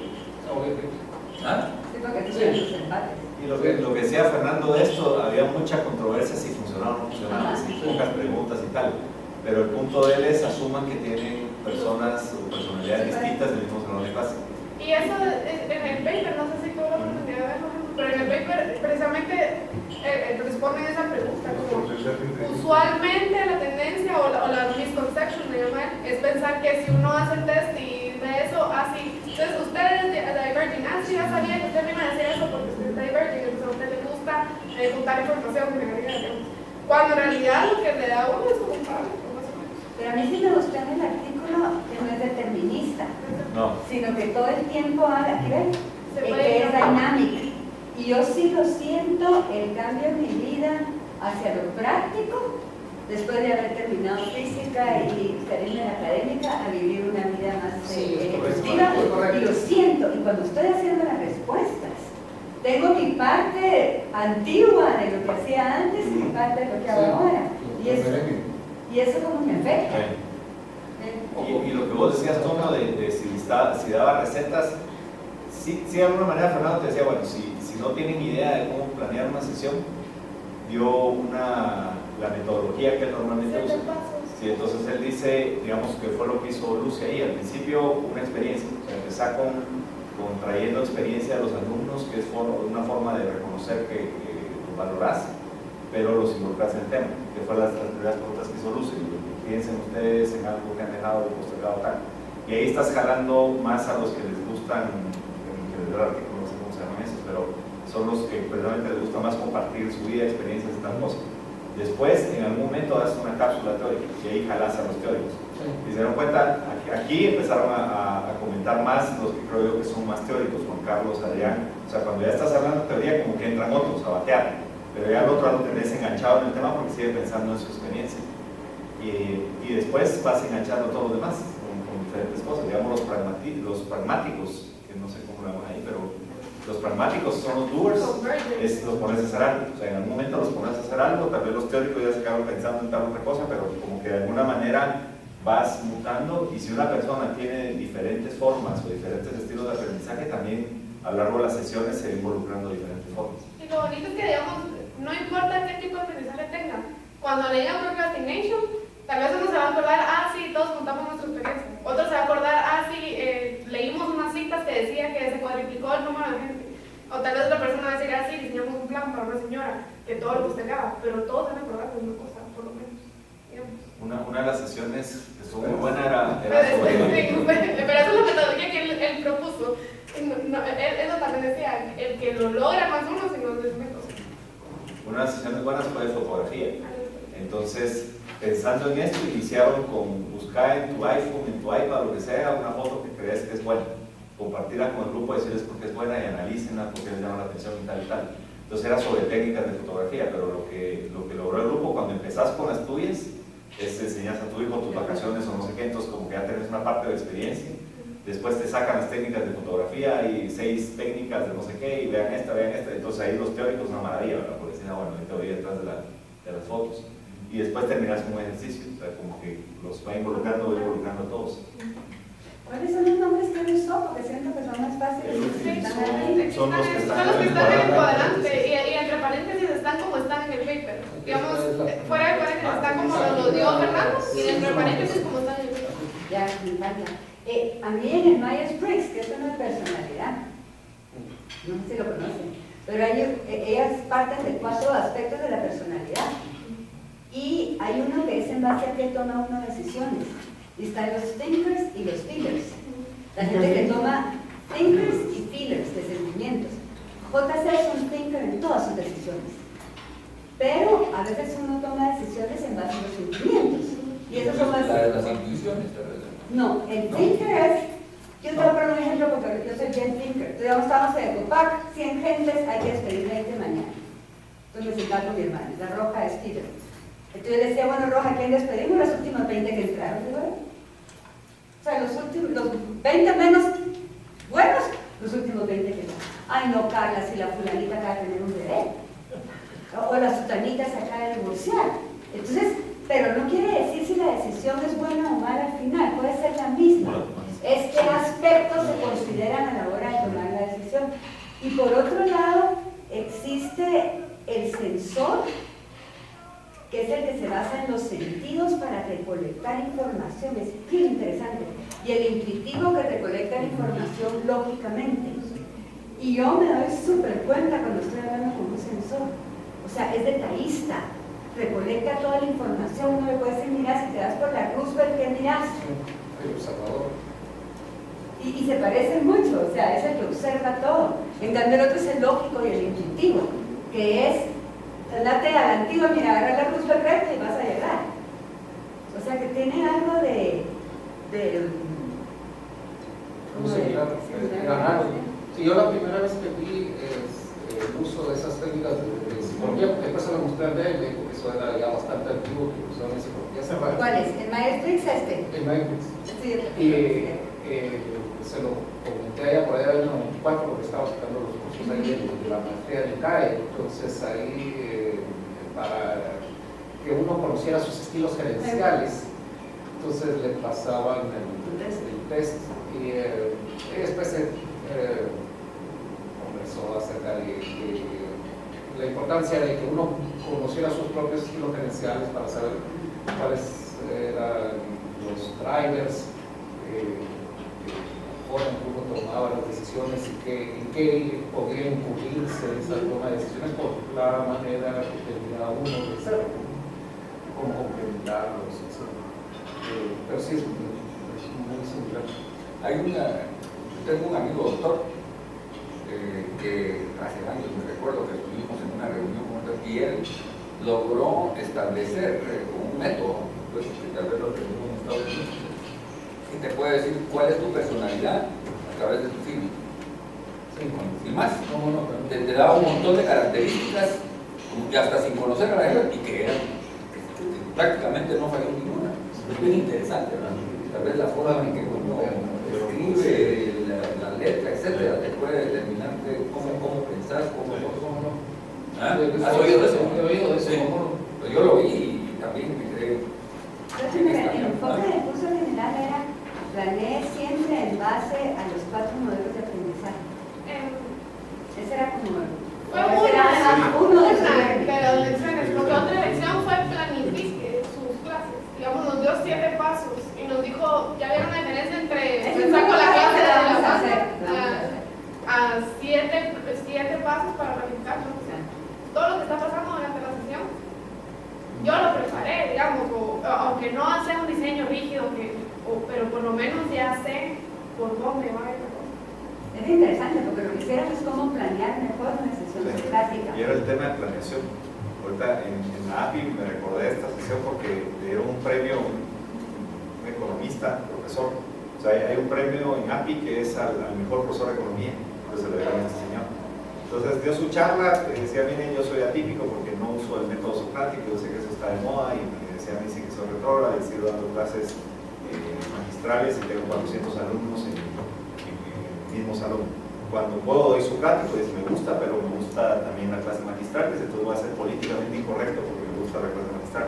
¿Ah? Sí, porque tú tienes los empates. Y lo que decía Fernando de esto, había mucha controversia si funcionaba o no funcionaba, si pocas preguntas y tal. Pero el punto de él es asuman que tienen personas o personalidades distintas del mismo salón de clase. Y eso en el paper, no sé si tuvo la oportunidad de verlo, pero en el paper precisamente responden esa pregunta, como usualmente la tendencia o la misconception, me llama él, es pensar que si uno hace el test y de eso, así, entonces usted es diverging, sí, ya sabía que usted me iba a decir eso porque usted es diverging, entonces a usted le gusta juntar información que me agrega, cuando en realidad lo que le da a uno es como un paro. Pero a mí sí me gustó en el artículo que no es determinista, No. sino que todo el tiempo habla, ¿qué ven? Se Que puede es dinámica. Y yo sí lo siento, el cambio en mi vida hacia lo práctico, después de haber terminado física y salirme de la académica a vivir una vida más ejecutiva, y lo siento. Y cuando estoy haciendo las respuestas, tengo mi parte antigua de lo que hacía antes y mi parte de lo que hago ahora. Y eso como me afecta. Y lo que vos decías, Tono, de si daba recetas, sí, de alguna manera Fernando te decía, bueno, si no tienen idea de cómo planear una sesión, dio la metodología que él normalmente usa. Sí, entonces él dice, digamos, que fue lo que hizo Lucy ahí, al principio una experiencia, o sea, empezar con trayendo experiencia de los alumnos, que es una forma de reconocer que los valorás, pero los involucras en el tema, que fue las primeras preguntas que hizo Lucy. Piensen ustedes en algo que han dejado de postergado tal. Y ahí estás jalando más a los que les gustan, que les doy el artículo, no sé cómo se llaman esos, pero son los que precisamente les gusta más compartir su vida, experiencias y tal cosa. Después, en algún momento, das una cápsula teórica y ahí jalas a los teóricos. Y se dieron cuenta, aquí empezaron a comentar más los que creo yo que son más teóricos, Juan Carlos, Adrián. O sea, cuando ya estás hablando de teoría, como que entran otros a batear, pero ya el otro lo tenés enganchado en el tema porque sigue pensando en su experiencia. Y después vas enganchando a todos los demás con diferentes cosas. Digamos los pragmáticos, que no sé cómo lo llaman ahí, pero los pragmáticos son los doers, los pones a hacer algo. O sea, en algún momento los pones a hacer algo, tal vez los teóricos ya se quedaron pensando en tal otra cosa, pero como que de alguna manera vas mutando. Y si una persona tiene diferentes formas o diferentes estilos de aprendizaje, también a lo largo de las sesiones se va involucrando de diferentes formas. Y lo bonito es que, digamos, no importa qué tipo de aprendizaje tenga, cuando le digan procrastination, tal vez uno se va a acordar, sí, todos contamos nuestra experiencia. Otro se va a acordar, sí, leímos unas citas que decía que se cuadriplicó el número de gente. O tal vez otra persona va a decir, sí, diseñamos un plan para una señora que todo lo postergaba, pero todos se van a acordar de una cosa, por lo menos. Una de las sesiones que estuvo muy buena era pero eso es la metodología que él propuso. Eso también decía, el que lo logra más uno, sino los métodos. Una de las sesiones buenas fue de fotografía. Entonces, pensando en esto, iniciaron con buscar en tu iPhone, en tu iPad, lo que sea, una foto que crees que es buena. Compartirla con el grupo, decirles por qué es buena y analícenla, por qué les llama la atención y tal y tal. Entonces era sobre técnicas de fotografía, pero lo que logró el grupo cuando empezás con las tuyas, es enseñas a tu hijo tus vacaciones o no sé qué, entonces como que ya tenés una parte de experiencia. Después te sacan las técnicas de fotografía y 6 técnicas de no sé qué, y vean esta, entonces ahí los teóricos una maravilla, ¿verdad? Porque dicen, bueno, hay teoría detrás de las fotos. Y después terminas con un ejercicio, o sea, como que los va involucrando a todos. ¿Cuáles son los nombres que él usó? Porque siento que son más fáciles. Son los que están en el cuadrante y entre paréntesis están como están en el paper. Digamos, fuera de paréntesis están como lo dio Fernando y dentro de paréntesis como están en el paper. Ya, me encanta. A mí en el Myers-Briggs, que es una personalidad, no sé si lo conocen, pero ellas parten de 4 aspectos de la personalidad. Y hay uno que es en base a que toma uno decisiones. Y están los thinkers y los feelers. La gente que toma thinkers y feelers de sentimientos. JC es un thinker en todas sus decisiones. Pero a veces uno toma decisiones en base a los sentimientos. Y eso son más... Las intuiciones, ¿verdad? No, el thinker es... Yo te voy a poner un ejemplo porque yo soy bien thinker. Digamos, estamos en Ecopac, 100 gentes, hay que despedir 20 mañana. Entonces me siento con mi hermana, la roja es feeler. Entonces yo decía, bueno, Roja, ¿quién despedimos? Las últimas 20 que entraron. O sea, los 20 menos buenos, los últimos 20 que entraron. Ay, no, Carla, si la fulanita acaba de tener un bebé. O la sutanita se acaba de divorciar. Entonces, pero no quiere decir si la decisión es buena o mala al final, puede ser la misma. Es qué aspectos se consideran a la hora de tomar la decisión. Y por otro lado, existe el sensor, que es el que se basa en los sentidos para recolectar información. Es bien interesante. Y el intuitivo, que recolecta la información lógicamente. Y yo me doy súper cuenta cuando estoy hablando con un sensor. O sea, es detallista. Recolecta toda la información. Uno le puede decir, mira, si te das por la Roosevelt, ¿qué miras? El observador. Y se parecen mucho, o sea, es el que observa todo. En cambio, el otro es el lógico y el intuitivo, que es, andate a la antigua, mira, agarra la Roosevelt recta y vas a llegar. O sea, que tiene algo de Muy similar. Sí, yo la primera vez que vi el uso de esas técnicas de psicología, porque después se lo mostré a él, me dijo que eso era ya bastante antiguo, que usaban en psicología. ¿Cuál es? ¿El Myers-Briggs este? El Myers-Briggs. Sí, se lo comenté a ella por allá en el 94 porque estaba sacando los cursos ahí de la maestría del CAE. Entonces ahí para que uno conociera sus estilos gerenciales, entonces le pasaban el test y después se conversó acerca de la importancia de que uno conociera sus propios estilos gerenciales para saber cuáles eran los drivers, forma en que uno tomaba las decisiones y en qué podía incurrirse esa toma de decisiones por la manera que tenía uno de ser, cómo complementarlos, etc. Pero sí es muy similar. Tengo un amigo doctor que hace años me recuerdo que estuvimos en una reunión con él y él logró establecer un método, pues, que tal vez lo tenemos en Estados Unidos, y te puede decir cuál es tu personalidad a través de tu film. Y más, te da un montón de características que hasta sin conocer a la gente y que prácticamente no falló ninguna. Es bien interesante, ¿verdad? Tal vez la forma en que uno escribe la letra, etcétera, te puede determinar cómo pensás, cómo no. ¿Ah? ¿Has oído de eso? He oído de eso. Sí. Pues yo lo vi y también me quedé. El enfoque del curso general era planee siempre en base a los 4 modelos de aprendizaje. Ese era como Fue uno de de las lecciones, porque otra lección fue planifique sus clases. Digamos, nos dio 7 pasos y nos dijo, ya había una diferencia entre empezar con la clase de la base a 7 pasos para planificar. Todo lo que está pasando durante la sesión, yo lo preparé, digamos, aunque no hace un diseño rígido, pero por lo menos ya sé por dónde va esa cosa. Es interesante porque lo que hicieron es cómo planear mejor una sesión clásica. Y era el tema de planeación. Ahorita en la API me recordé de esta sesión porque le dieron un premio, un economista, profesor. O sea, hay un premio en API que es al mejor profesor de economía, entonces se lo dieron a este señor. Entonces dio su charla, decía, miren, yo soy atípico porque no uso el método socrático, yo sé que eso está de moda, y me decía, me dicen que soy retrógrado, y sigo dando clases magistrales y tengo 400 alumnos en el mismo salón. Cuando puedo doy socrático, me gusta, pero me gusta también la clase magistral, entonces voy a ser políticamente incorrecto porque me gusta la clase magistral.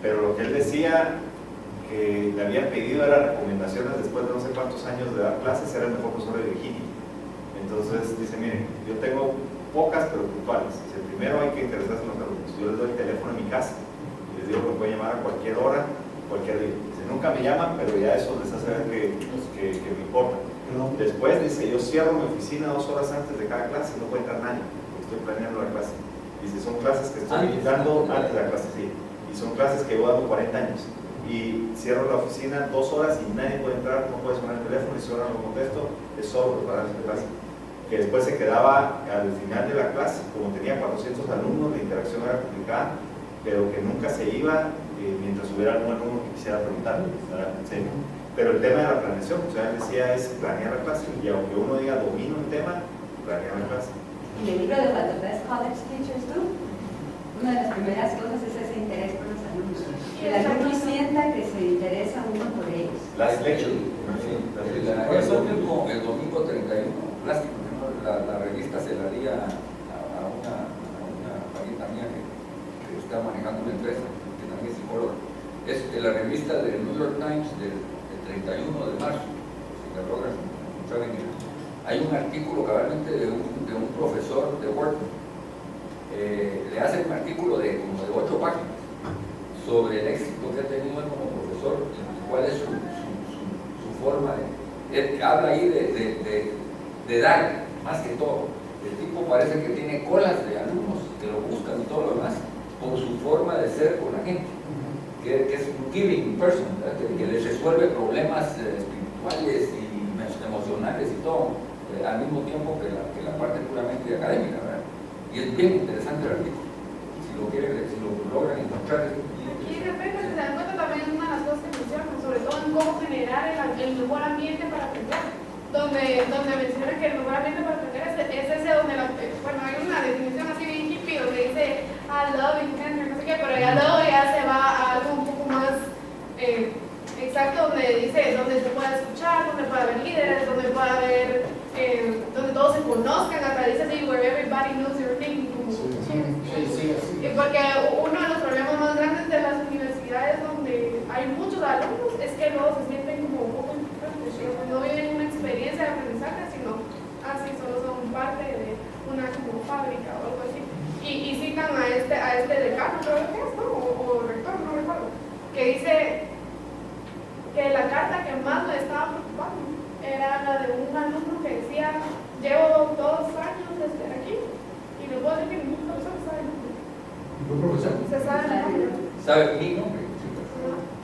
Pero lo que él decía que le habían pedido era recomendaciones después de no sé cuántos años de dar clases, era el mejor profesor de Virginia. Entonces dice, miren, yo tengo pocas pero puntuales. Dice, primero hay que interesarse en los alumnos. Yo les doy el teléfono en mi casa y les digo que me pueden llamar a cualquier hora, cualquier día. Dice, nunca me llaman, pero ya eso les hace ver que me importa. Después dice, yo cierro mi oficina 2 horas antes de cada clase, no puede entrar nadie, porque estoy planeando la clase. Dice, son clases que estoy dando antes de la clase, sí. Y son clases que llevo dando 40 años. Y cierro la oficina 2 horas y nadie puede entrar, no puede sonar el teléfono, y si ahora no contesto, es solo preparar esta clase. Que después se quedaba al final de la clase, como tenía 400 alumnos, la interacción era complicada, pero que nunca se iba mientras hubiera algún alumno que quisiera preguntar, ¿verdad? Sí. Pero el tema de la planeación, o sea, él decía, es planear la clase, y aunque uno diga domino el tema, planear la clase. En el libro de What the Best College Teachers Do, una de las primeras cosas es ese interés por los alumnos. Que el alumno sienta que se interesa uno por ellos. Last lecture. El domingo 31, plástico, ¿no? La revista se la di a una parienta mía que está manejando una empresa, que Color. Es de la revista del New York Times del 31 de marzo, si la logran encontrar en ella. Hay un artículo cabalmente de un profesor de Wharton. Le hace un artículo de como de 8 páginas sobre el éxito que ha tenido él como profesor, cuál es su forma de... Él habla ahí de dar, más que todo. El tipo parece que tiene colas de alumnos que lo buscan y todo lo demás por su forma de ser con la gente, que es un giving person, que les resuelve problemas espirituales y emocionales y todo, al mismo tiempo que la parte puramente académica, ¿verdad? Y es bien interesante el artículo, si lo logran encontrar. Y de repente se dan cuenta también de una de las cosas que mencionan, sobre todo en cómo generar el mejor ambiente para aprender, donde menciona que el mejor ambiente para aprender es ese donde, bueno, hay una definición así bien hippie donde dice I love you, no sé qué, pero ya luego ya se va a algo un poco más exacto, donde dice, donde se pueda escuchar, donde pueda haber líderes, donde pueda haber, donde todos se conozcan, hasta dice así, where everybody knows your name. Porque uno de los problemas más grandes de las universidades donde hay muchos alumnos es que luego se sienten como un poco importantes, no viven una experiencia de aprendizaje, sino así solo son parte de una como fábrica o algo así. Y citan a este decano, creo que es, ¿no? O rector, no recuerdo, que dice que la carta que más le estaba preocupando era la de un alumno que decía, llevo 2 años aquí y le puedo decir que ningún profesor sabe el nombre. ¿Ningún profesor? Se sabe el nombre. ¿Sabe mi nombre?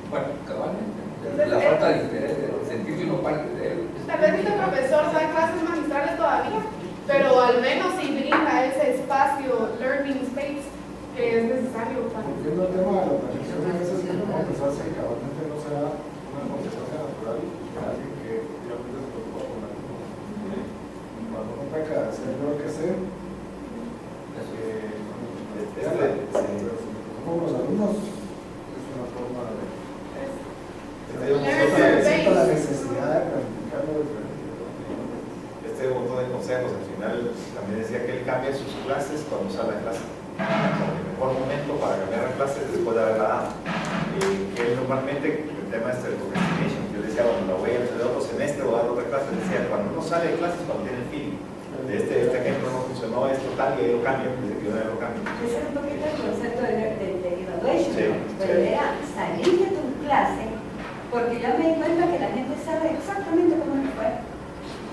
Bueno, cabalmente. La falta de interés, de sentirse uno parte de él. Tal vez este profesor da clases magistrales todavía, pero al menos sí brinda ese espacio, learning space, que es necesario para... Volviendo al tema de la planeación, a veces podemos pensar que cabalmente no sea una consecuencia natural de alguien que realmente se preocupa por la cosa. Cuando uno peca de hacer lo que hacer, como los alumnos, es una forma de... Siento la necesidad de planificarlo diferente. Este montón de consejos al final también decía que él cambia sus clases cuando sale a clase. El mejor momento para cambiar la clase es después de haberla dado. Que él normalmente, el tema este de procrastination, yo decía, bueno, la voy a hacer otro semestre o dar otra clase, decía, cuando uno sale de clases, cuando tiene el feeling, de este ejemplo no funcionó, esto tal, y ahí lo cambio, desde que yo no lo cambio. Ese es un poquito el concepto de evaluation, Sí, pero sí. era salir de tu clase, porque yo me di cuenta que la gente sabe exactamente cómo me fue.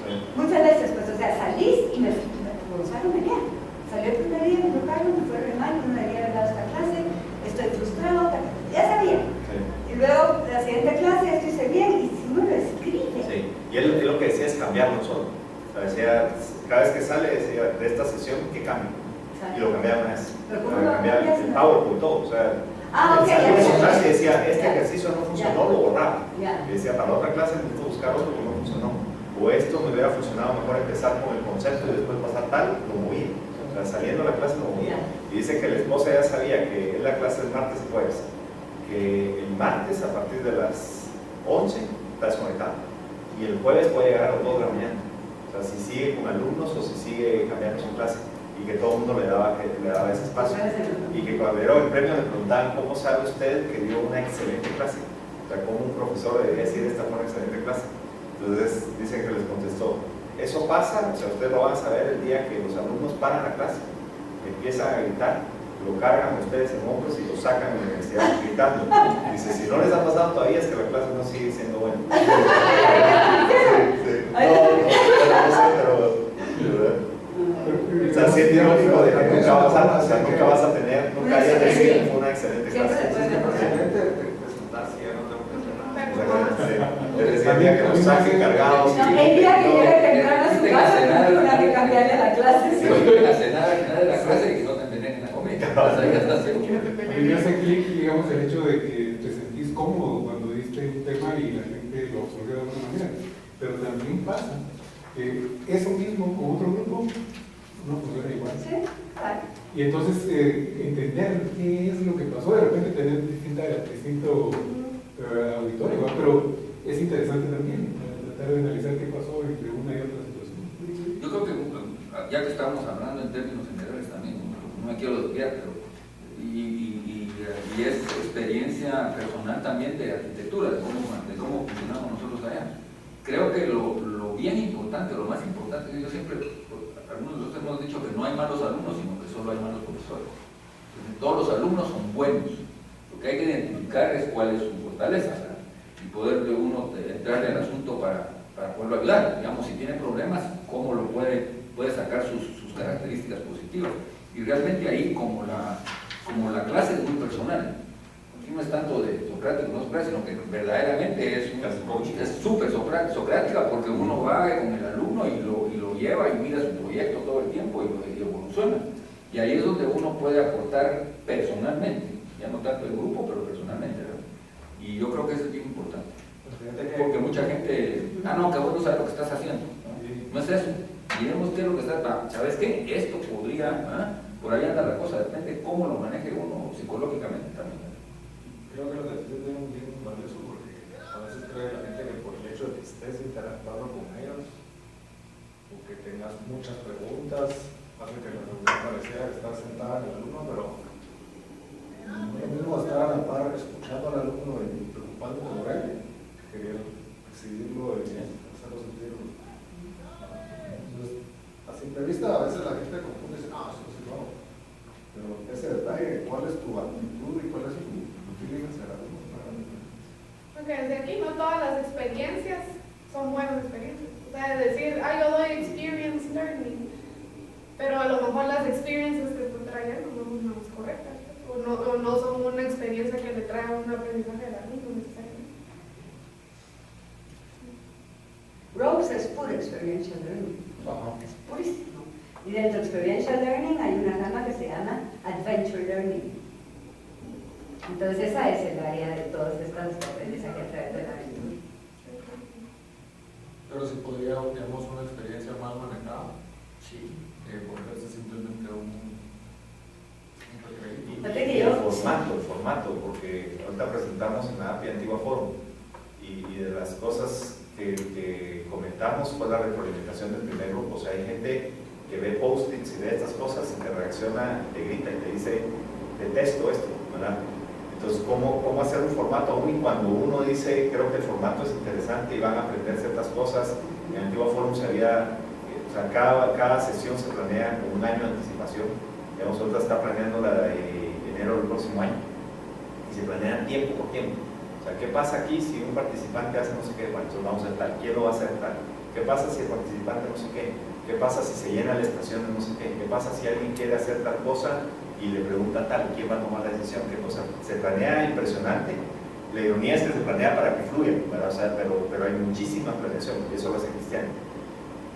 Sí. Muchas veces, pues, o sea, salís y Gonzalo me lea. Salió el primer día, me tocaron, me fue re mal, no debería haber dado esta clase, estoy frustrado, ya sabía. Sí. Y luego, la siguiente clase, esto hice bien, y si uno lo escribe. Sí. Y él lo que decía es cambiarlo solo. O sea, decía, cada vez que sale, decía, de esta sesión, ¿qué cambio? Y lo cambiaba una vez. ¿Pero cómo lo Cambiaba cambias? el PowerPoint, todo. O sea, Ok, salía de su ya. clase y decía, este Ya. ejercicio no funcionó, Ya. lo borraba. Ya. Y decía, para la otra clase necesito buscar otro que no funcionó. O esto me hubiera funcionado mejor empezar con el concepto y después pasar tal, lo movía. O sea, saliendo de la clase lo movía. Y dice que la esposa ya sabía que es la clase del martes y jueves. Que el martes a partir de las 11 está desconectado. Y el jueves puede llegar a las 2 de la mañana. O sea, si sigue con alumnos o si sigue cambiando su clase. Y que todo el mundo le daba ese espacio. Y que cuando era el premio le preguntaban, ¿cómo sabe usted que dio una excelente clase? O sea, ¿cómo un profesor debería decir esta fue una excelente clase? Entonces dice que les contestó, eso pasa, o sea, ustedes lo van a saber el día que los alumnos paran la clase, empiezan a gritar, lo cargan ustedes en hombros y lo sacan de la universidad gritando. Dice, si no les ha pasado todavía es que la clase no sigue siendo buena. Sí. No sé, pero o sea, sí es irónico de que nunca vas a tener, nunca hayas decir que fue una excelente clase. Les decía el día que nos saquen cargados. No, el día que llegue temprano a su casa, tendrá que cambiarle la clase. Si vuelven a cenar al final de la clase y que no te envenenen la comida. O sea, ya está seguro. A mí me hace clic, digamos, el hecho de que te sentís cómodo cuando diste un tema y la gente lo absorbió de alguna manera. Pero también pasa que eso mismo con otro grupo no funciona igual. Sí, claro. Y entonces entender qué es lo que pasó, de repente tener distinto auditorio, ¿va? Pero es interesante también tratar de analizar qué pasó entre una y otra situación. Yo creo que, ya que estamos hablando en términos generales también, no me quiero desviar, pero y y es experiencia personal también de arquitectura, de cómo funcionamos nosotros allá. Creo que lo bien importante, lo más importante, yo siempre, algunos de nosotros hemos dicho que no hay malos alumnos, sino que solo hay malos profesores. Entonces, todos los alumnos son buenos. Lo que hay que identificar es cuál es su fortaleza, ¿verdad? Y poder de uno entrarle al asunto para poderlo ayudar. Digamos, si tiene problemas, cómo lo puede sacar sus características positivas. Y realmente ahí, como la clase es muy personal, aquí no es tanto de socrático, no socrático, sino que verdaderamente es súper socrática, porque uno va con el alumno y lo lleva y mira su proyecto todo el tiempo y evoluciona. Y ahí es donde uno puede aportar personalmente, ya no tanto el grupo, pero personalmente, ¿verdad? Y yo creo que eso es bien importante. Porque mucha gente, no, que vos no sabes lo que estás haciendo. No es eso. Miremos qué es lo que estás, ¿sabes qué? Esto podría, por ahí anda la cosa, depende de cómo lo maneje uno psicológicamente también. Creo que lo que dices es bien valioso porque a veces cree la gente que por el hecho de que estés interactuando con ellos o que tengas muchas preguntas, hace que la reunión pareciera que estás sentada en el alumno, pero no es lo mismo estar a la par escuchando al alumno y preocupando por él, que querer decidirlo y hacerlo sentir. Entonces, a simple vista a veces la gente confunde y dice, eso sí no. Pero ese detalle, cuál es tu actitud y cuál es tu feeling hacia el alumno. Porque desde aquí no todas las experiencias son buenas experiencias. O sea, es decir, yo doy experience learning, pero a lo mejor las experiencias que tú traes no son las correctas, o no son una experiencia que le trae un aprendizaje al alumno necesariamente. Ropes es pura experiential learning. Es purísimo. Y dentro de experiential learning hay una rama que se llama adventure learning. Entonces esa es el área de todas estas aprendizajes a través de la aventura. Pero si podría, digamos, una experiencia mal manejada, sí, volverse simplemente un recreativo. Y el formato, porque ahorita presentamos en la API Antigua Forum y de las cosas que comentamos fue la retroalimentación del primer grupo. O sea, hay gente que ve post-its y ve estas cosas y te reacciona, te grita y te dice, detesto esto, ¿verdad? Entonces, ¿cómo hacer un formato aún? Y cuando uno dice, creo que el formato es interesante y van a aprender ciertas cosas, en Antigua Forum cada sesión se planea con un año de anticipación. Digamos, nosotros está planeando la de enero del próximo año y se planean tiempo por tiempo. O sea, ¿qué pasa aquí si un participante hace no sé qué? Bueno, entonces vamos a hacer tal, ¿quién lo va a hacer tal? ¿Qué pasa si el participante no sé qué? ¿Qué pasa si se llena la estación de no sé qué? ¿Qué pasa si alguien quiere hacer tal cosa y le pregunta tal? ¿Quién va a tomar la decisión? ¿Qué cosa? Se planea impresionante. La ironía es que se planea para que fluya, ¿verdad? O sea, pero hay muchísima planeación y eso lo hace Cristian.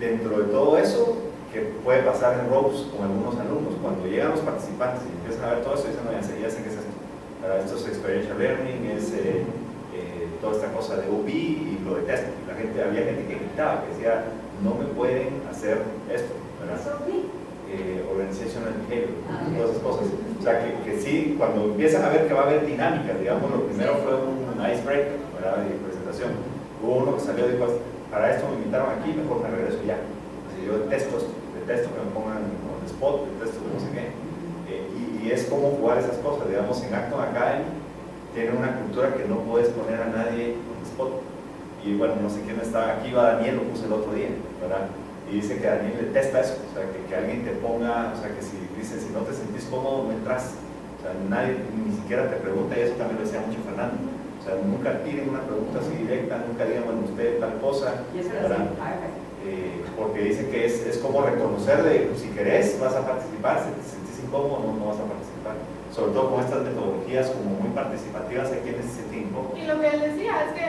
Dentro de todo eso, que puede pasar en Ropes con algunos alumnos, cuando llegan los participantes y empiezan a ver todo eso, dicen, no, ya sé qué es esto. Esto es experiential learning, es toda esta cosa de OB y lo detesto. Había gente que gritaba, que decía, no me pueden hacer esto, ¿verdad? Organizational behavior, todas esas cosas. O sea, que sí, cuando empiezan a ver que va a haber dinámicas, digamos, lo primero fue un icebreaker, ¿verdad? De presentación. Hubo uno que salió y dijo, para esto me invitaron aquí, mejor me regreso ya. Así, yo detesto que me pongan on the spot, detesto que no sé qué. Y es como jugar esas cosas, digamos, en Acton Academy tiene una cultura que no puedes poner a nadie on the spot. Y bueno, no sé quién estaba aquí, Daniel, lo puse el otro día, ¿verdad? Y dice que Daniel detesta eso, o sea, que alguien te ponga, o sea, que si no te sentís cómodo, no entras. O sea, nadie ni siquiera te pregunta, y eso también lo decía mucho Fernando. O sea, nunca tiren una pregunta así directa, nunca digan, bueno, usted tal cosa. Y eso lo porque dice que es como reconocerle, si querés, vas a participar, si te sentís incómodo, no vas a participar. Sobre todo con estas metodologías como muy participativas, hay quienes se sienten incómodos. Y lo que él decía es que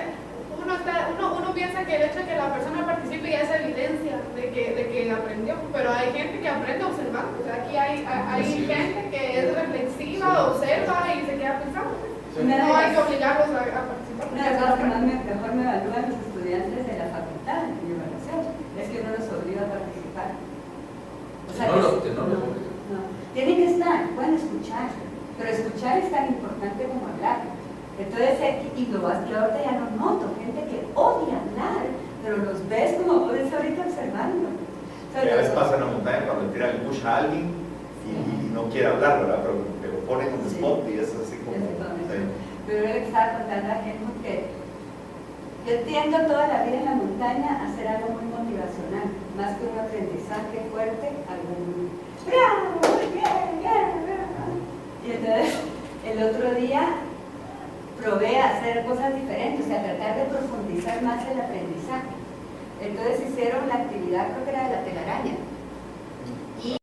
uno piensa que el hecho de que la persona participe ya es evidencia de que aprendió, pero hay gente que aprende observando. O sea, aquí hay gente que es reflexiva, observa y se queda pensando. No hay que obligarlos a participar. Una de las cosas que mejor me evalúan los estudiantes de la facultad de evaluación es que uno los obliga a participar. O sea, no. Tienen que estar, pueden escuchar, pero escuchar es tan importante como hablar. Entonces, y ahorita ya no noto gente que odia hablar, pero los ves como puedes ahorita observando. A veces pasa en la montaña cuando tira el bush a alguien y no quiere hablar, ¿verdad? Pero ponen en el spot y es así como... sí. Pero yo le estaba contando a Helmut que yo tiendo toda la vida en la montaña a hacer algo muy motivacional, más que un aprendizaje fuerte, algún ¡bravo! Muy bien, bien, bravo. Y entonces el otro día probé a hacer cosas diferentes, o sea, tratar de profundizar más el aprendizaje. Entonces hicieron la actividad, creo que era de la telaraña, y